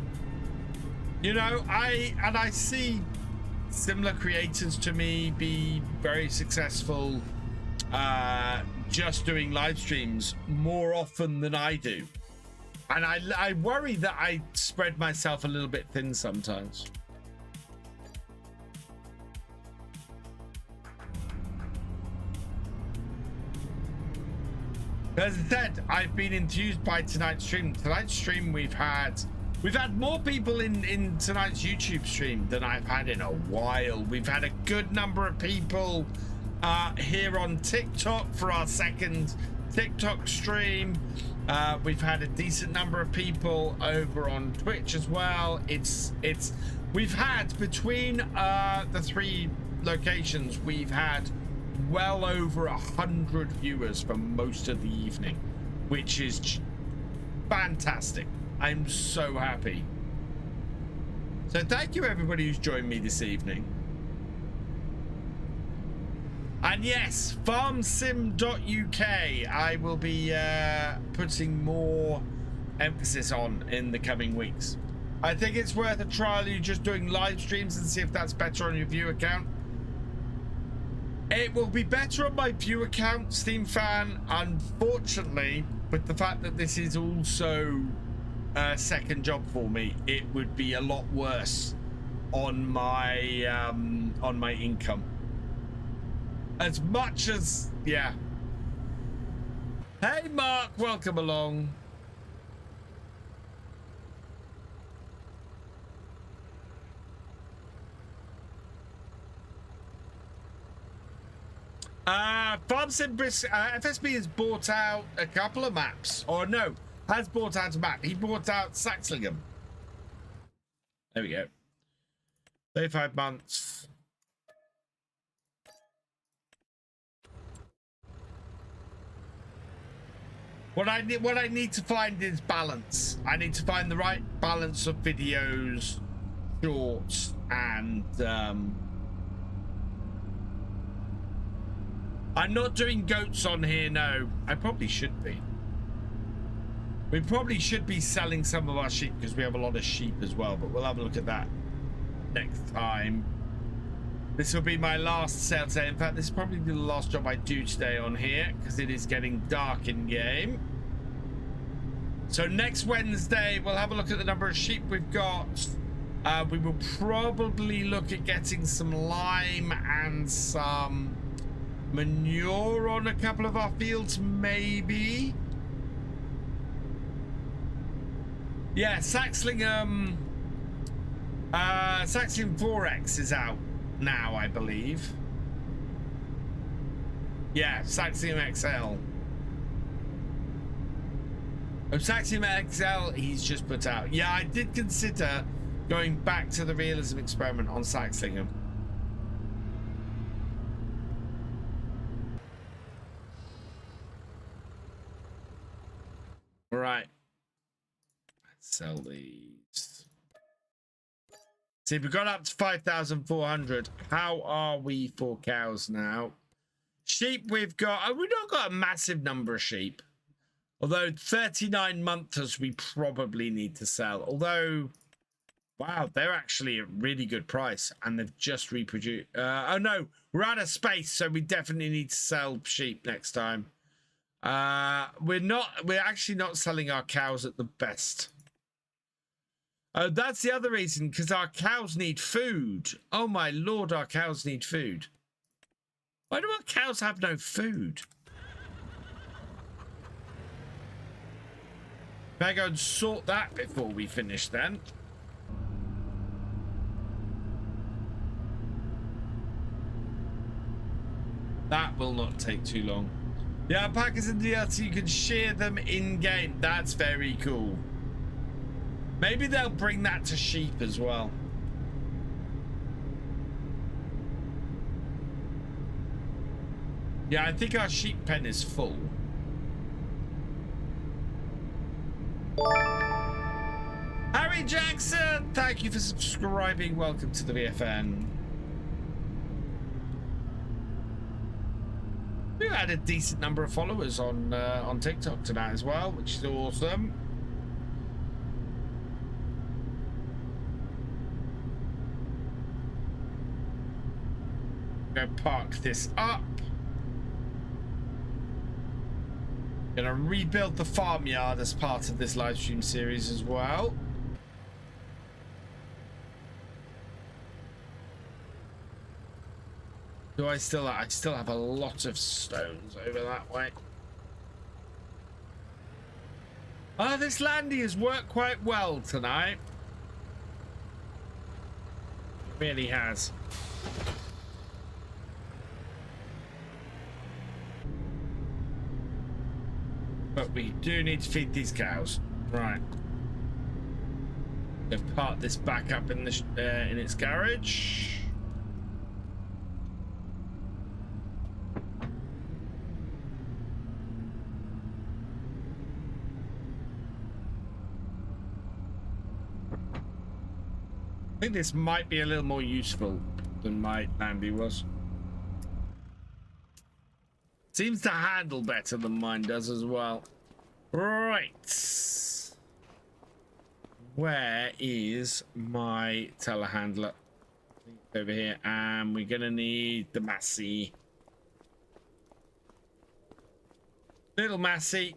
you know, I see similar creators to me be very successful just doing live streams more often than I do. And I worry that I spread myself a little bit thin sometimes. As I said, I've been enthused by tonight's stream. Tonight's stream, we've had more people in tonight's YouTube stream than I've had in a while. We've had a good number of people here on TikTok for our second TikTok stream. We've had a decent number of people over on Twitch as well. We've had between the 3 locations, we've had well over 100 viewers for most of the evening, which is fantastic. I'm so happy. So thank you everybody who's joined me this evening. And yes, farmsim.uk I will be putting more emphasis on in the coming weeks. I think it's worth a trial. You just doing live streams and see if that's better on your view account. It will be better on my view account, Steam Fan. Unfortunately, with the fact that this is also a second job for me, it would be a lot worse on my income. As much as, yeah. Hey Mark, welcome along. FSB has bought out a couple of maps, or no, has bought out a map. He bought out Saxlingham. There we go. 35 months. What I need to find is balance. I need to find the right balance of videos, shorts, and I'm not doing goats on here, no. I probably should be. We probably should be selling some of our sheep because we have a lot of sheep as well, but we'll have a look at that next time. This will be my last sale today. In fact, this is probably the last job I do today on here because it is getting dark in game. So next Wednesday, we'll have a look at the number of sheep we've got. We will probably look at getting some lime and some manure on a couple of our fields, maybe. Yeah, Saxlingham 4X is out now, I believe. Yeah, Saxlingham XL. Oh, Saxlingham XL he's just put out. Yeah, I did consider going back to the realism experiment on Saxlingham. All right. Let's sell these. See, we got up to 5,400. How are we for cows now? Sheep, we've not got a massive number of sheep. Although 39 monthers we probably need to sell. Although, wow, they're actually a really good price and they've just reproduced. Oh no, we're out of space, so we definitely need to sell sheep next time. We're actually not selling our cows at the best. Oh, that's the other reason, because our cows need food. Oh my lord, our cows need food. Why do our cows have no food? Better go and sort that before we finish then. That will not take too long. The alpacas in DLC, you can shear them in game. That's very cool. Maybe they'll bring that to sheep as well. Yeah, I think our sheep pen is full. Harry Jackson, thank you for subscribing. Welcome to the VFN. We've had a decent number of followers on TikTok tonight as well, which is awesome. Go park this up. Gonna rebuild the farmyard as part of this live stream series as well. I still have a lot of stones over that way. Oh, this landing has worked quite well tonight. It really has. But we do need to feed these cows. Right. We'll park this back up in the in its garage. I think this might be a little more useful than my Landy was. Seems to handle better than mine does as well. Right. Where is my telehandler? Over here. And we're going to need the Massey. Little Massey.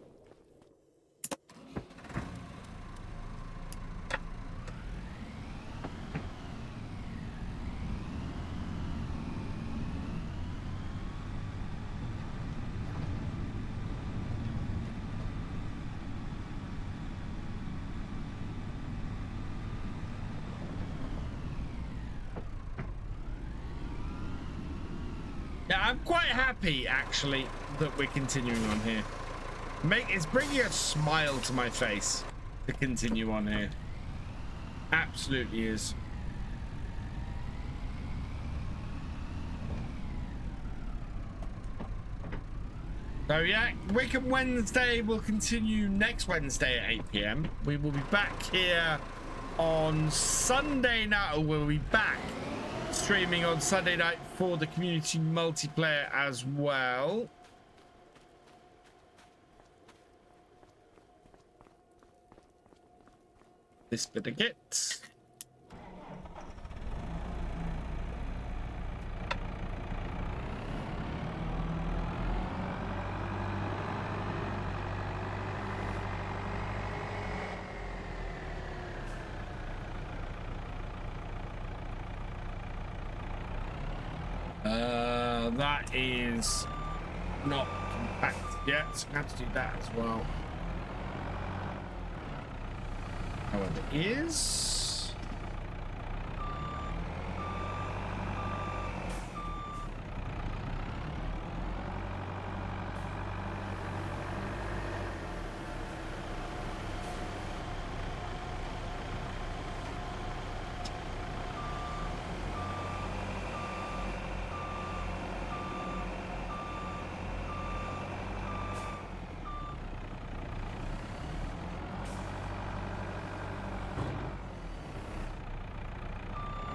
Yeah, I'm quite happy actually that we're continuing on here. It's bringing a smile to my face to continue on here. Absolutely is. So yeah, Wickham Wednesday will continue next Wednesday at 8 PM. We will be back here on Sunday night, or we'll be back streaming on Sunday night for the community multiplayer as well. This bit of kit. That is not compacted yet, so I have to do that as well. However, it is.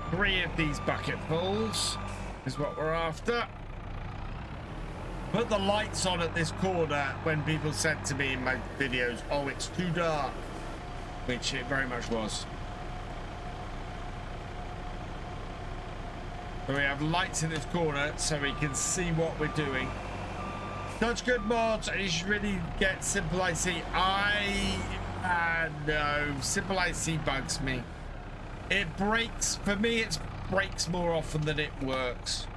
Three of these bucketfuls is what we're after. Put the lights on at this corner when people said to me in my videos, oh, it's too dark, which it very much was. So we have lights in this corner so we can see what we're doing. Such good mods, and you should really get Simple IC. No, Simple IC bugs me. It breaks, for me it breaks more often than it works.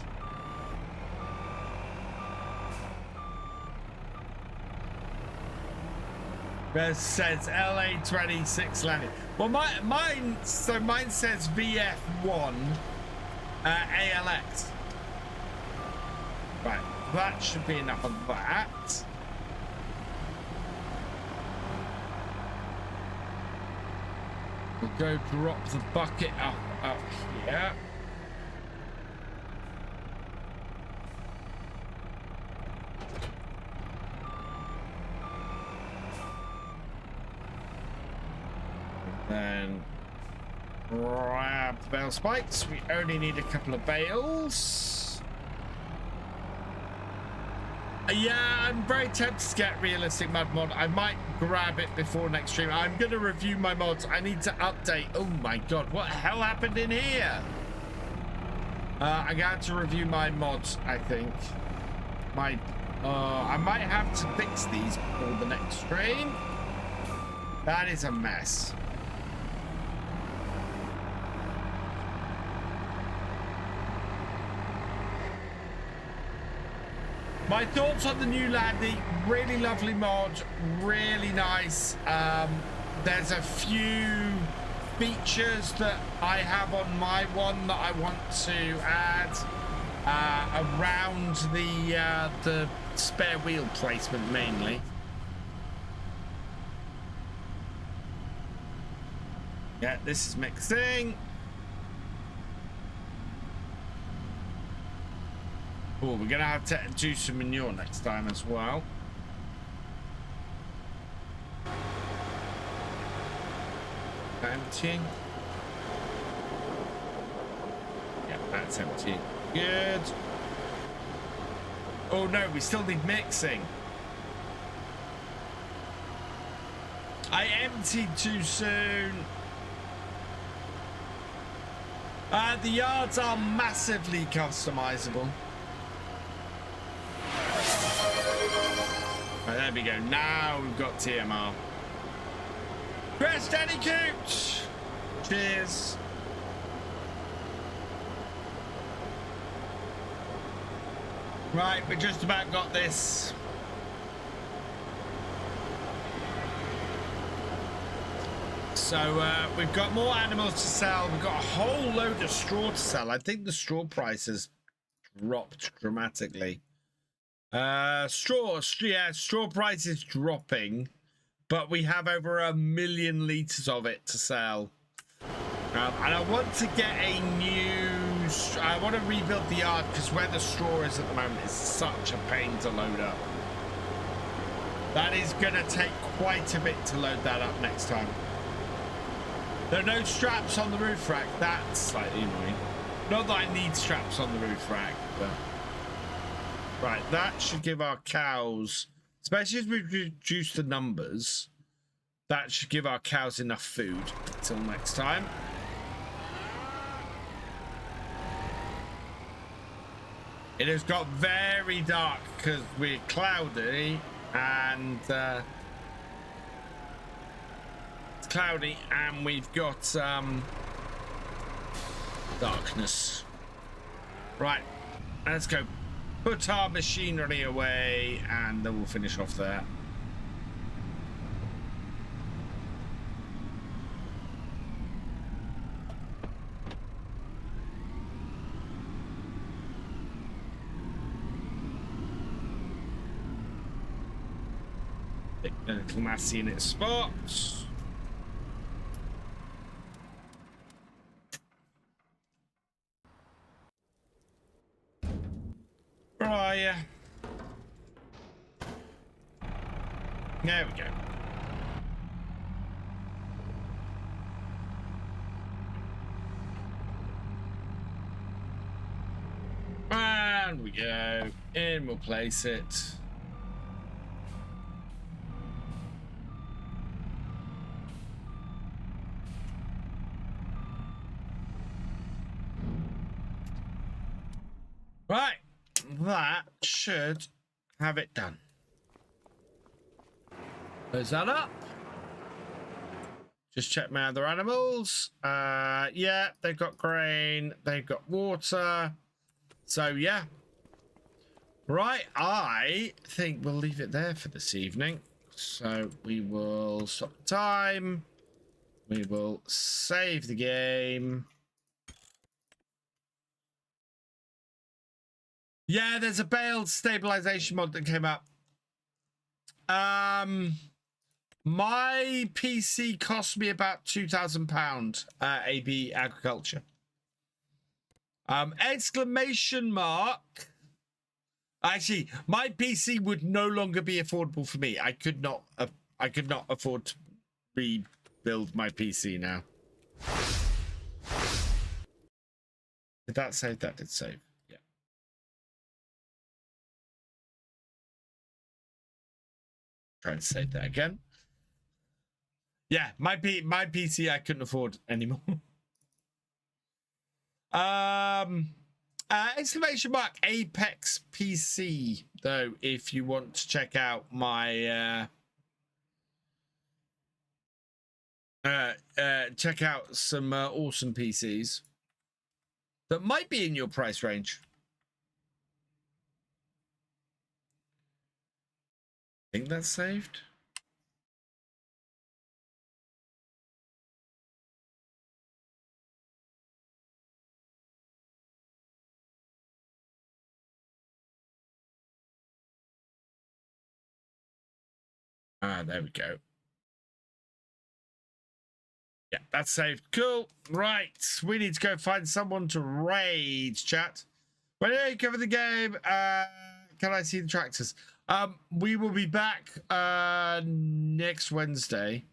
It says LA26 landing. Well, mine says VF1 ALX. Right, that should be enough of that. We'll go drop the bucket up here. Then grab the bale spikes. We only need a couple of bales. Yeah, I'm very tempted to get realistic mud mod. I might grab it before next stream. I'm going to review my mods. I need to update. Oh my god, what the hell happened in here? I got to review my mods, I think. My I might have to fix these for the next stream. That is a mess. My thoughts on the new landing, really lovely mod, really nice. There's a few features that I have on my one that I want to add around the spare wheel placement mainly. Yeah, this is mixing. Oh, we're gonna have to do some manure next time as well. Emptying. Yeah, that's emptying. Good. Oh no, we still need mixing. I emptied too soon. The yards are massively customizable. Right, there we go. Now we've got TMR. Chris, Danny Cooch. Cheers. Right, we just about got this. So we've got more animals to sell. We've got a whole load of straw to sell. I think the straw price has dropped dramatically. Straw price is dropping, but we have over 1 million litres of it to sell. And I want to get a new... I want to rebuild the yard because where the straw is at the moment is such a pain to load up. That is going to take quite a bit to load that up next time. There are no straps on the roof rack. That's slightly annoying. Not that I need straps on the roof rack, but... Right, that should give our cows, especially as we reduce the numbers, that should give our cows enough food until next time. It has got very dark because we're cloudy and it's cloudy and we've got darkness. Right, let's go. Put our machinery away and then we'll finish off there. Pick the little massy in its spots. Where are you? There we go. And we go. In we'll place it. Right. That should have it done. Close that up. Just check my other animals. Yeah, they've got grain, they've got water. So yeah. Right, I think we'll leave it there for this evening. So we will stop the time. We will save the game. Yeah, there's a bailed stabilization mod that came up. My PC cost me about £2,000 AB agriculture. Exclamation mark. Actually, my PC would no longer be affordable for me. I could not afford to rebuild my PC now. Did that save? That did save. Try and save that again. Yeah, my PC I couldn't afford anymore. Exclamation mark Apex PC, though, if you want to check out my check out some awesome PCs that might be in your price range. I think that's saved. There we go. Yeah, that's saved. Cool. Right. We need to go find someone to raid, chat. When you cover the game, can I see the tractors? We will be back next Wednesday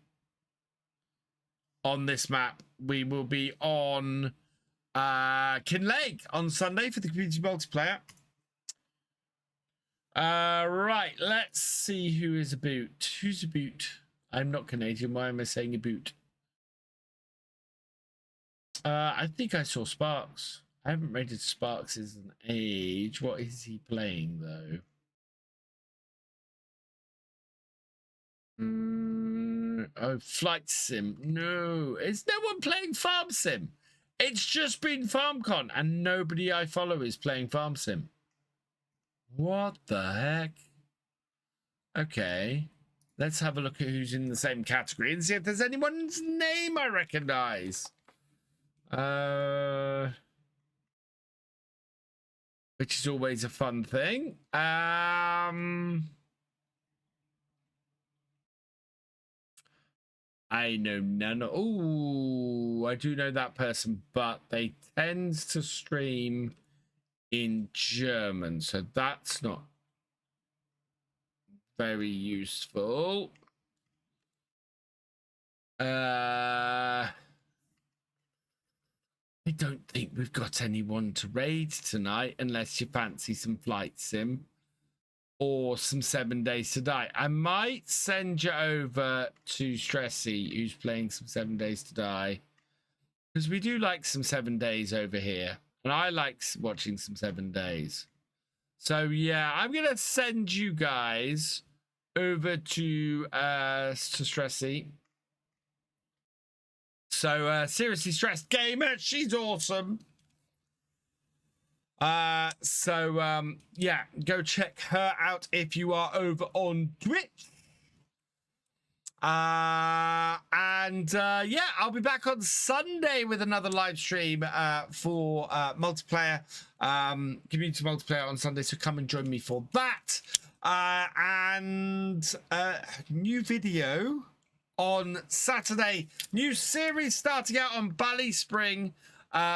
on this map. We will be on Kinlake on Sunday for the community multiplayer. Right, let's see who is a boot. Who's a boot? I'm not Canadian. Why am I saying a boot? I think I saw Sparks. I haven't rated Sparks as an age. What is he playing, though? Oh, Flight Sim. No, is no one playing Farm Sim? It's just been FarmCon, and nobody I follow is playing Farm Sim. What the heck? Okay, let's have a look at who's in the same category and see if there's anyone's name I recognize. Which is always a fun thing. I know none. Oh, I do know that person, but they tend to stream in German, so that's not very useful. I don't think we've got anyone to raid tonight unless you fancy some Flight Sim or some 7 Days to Die. I might send you over to Stressy, who's playing some 7 Days to Die, because we do like some 7 Days over here, and I like watching some 7 Days. So yeah, I'm gonna send you guys over to Stressy. So seriously stressed gamer, she's awesome. Yeah, go check her out if you are over on Twitch. Yeah, I'll be back on Sunday with another live stream for multiplayer, community multiplayer on Sunday. So come and join me for that. New video on Saturday. New series starting out on Bally Spring.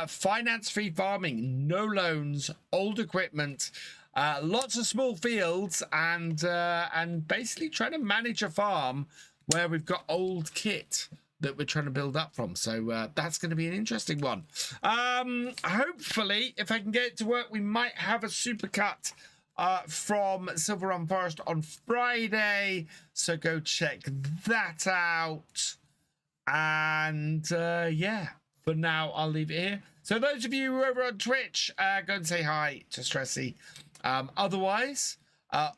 Finance-free farming, no loans, old equipment, lots of small fields, and basically trying to manage a farm where we've got old kit that we're trying to build up from. So that's going to be an interesting one. Hopefully, if I can get it to work, we might have a supercut from Silver Run Forest on Friday. So go check that out. And yeah. For now, I'll leave it here. So those of you who are over on Twitch, go and say hi to Stressy. Otherwise, all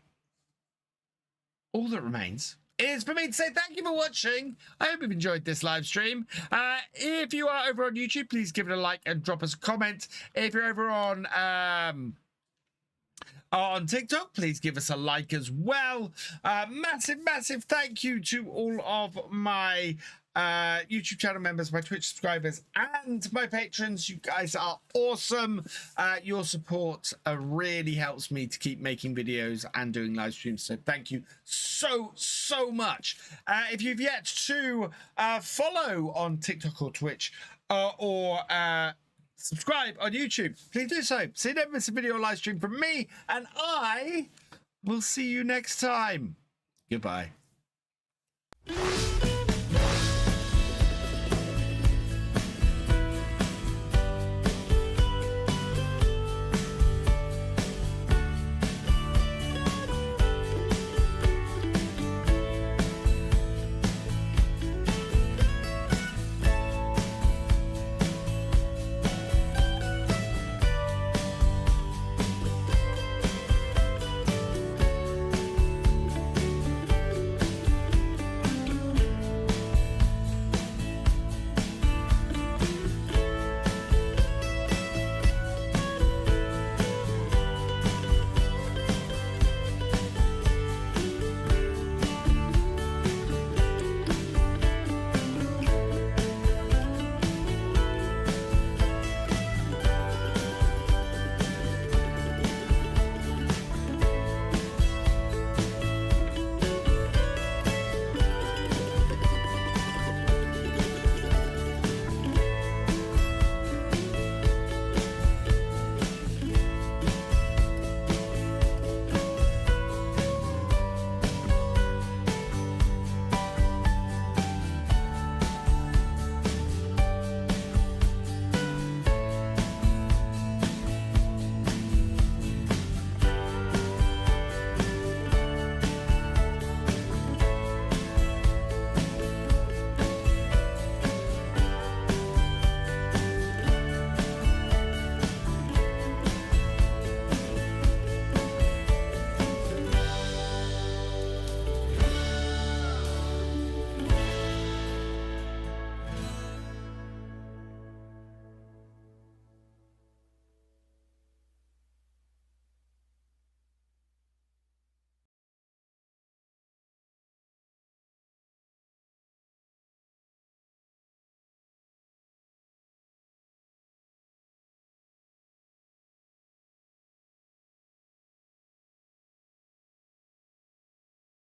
that remains is for me to say thank you for watching. I hope you've enjoyed this live stream. If you are over on YouTube, please give it a like and drop us a comment. If you're over on TikTok, please give us a like as well. Massive thank you to all of my YouTube channel members, my Twitch subscribers, and my patrons. You guys are awesome. Your support really helps me to keep making videos and doing live streams, so thank you so much. If you've yet to follow on TikTok or Twitch or subscribe on YouTube, please do so. So you never miss a video or live stream from me, and I will see you next time. Goodbye.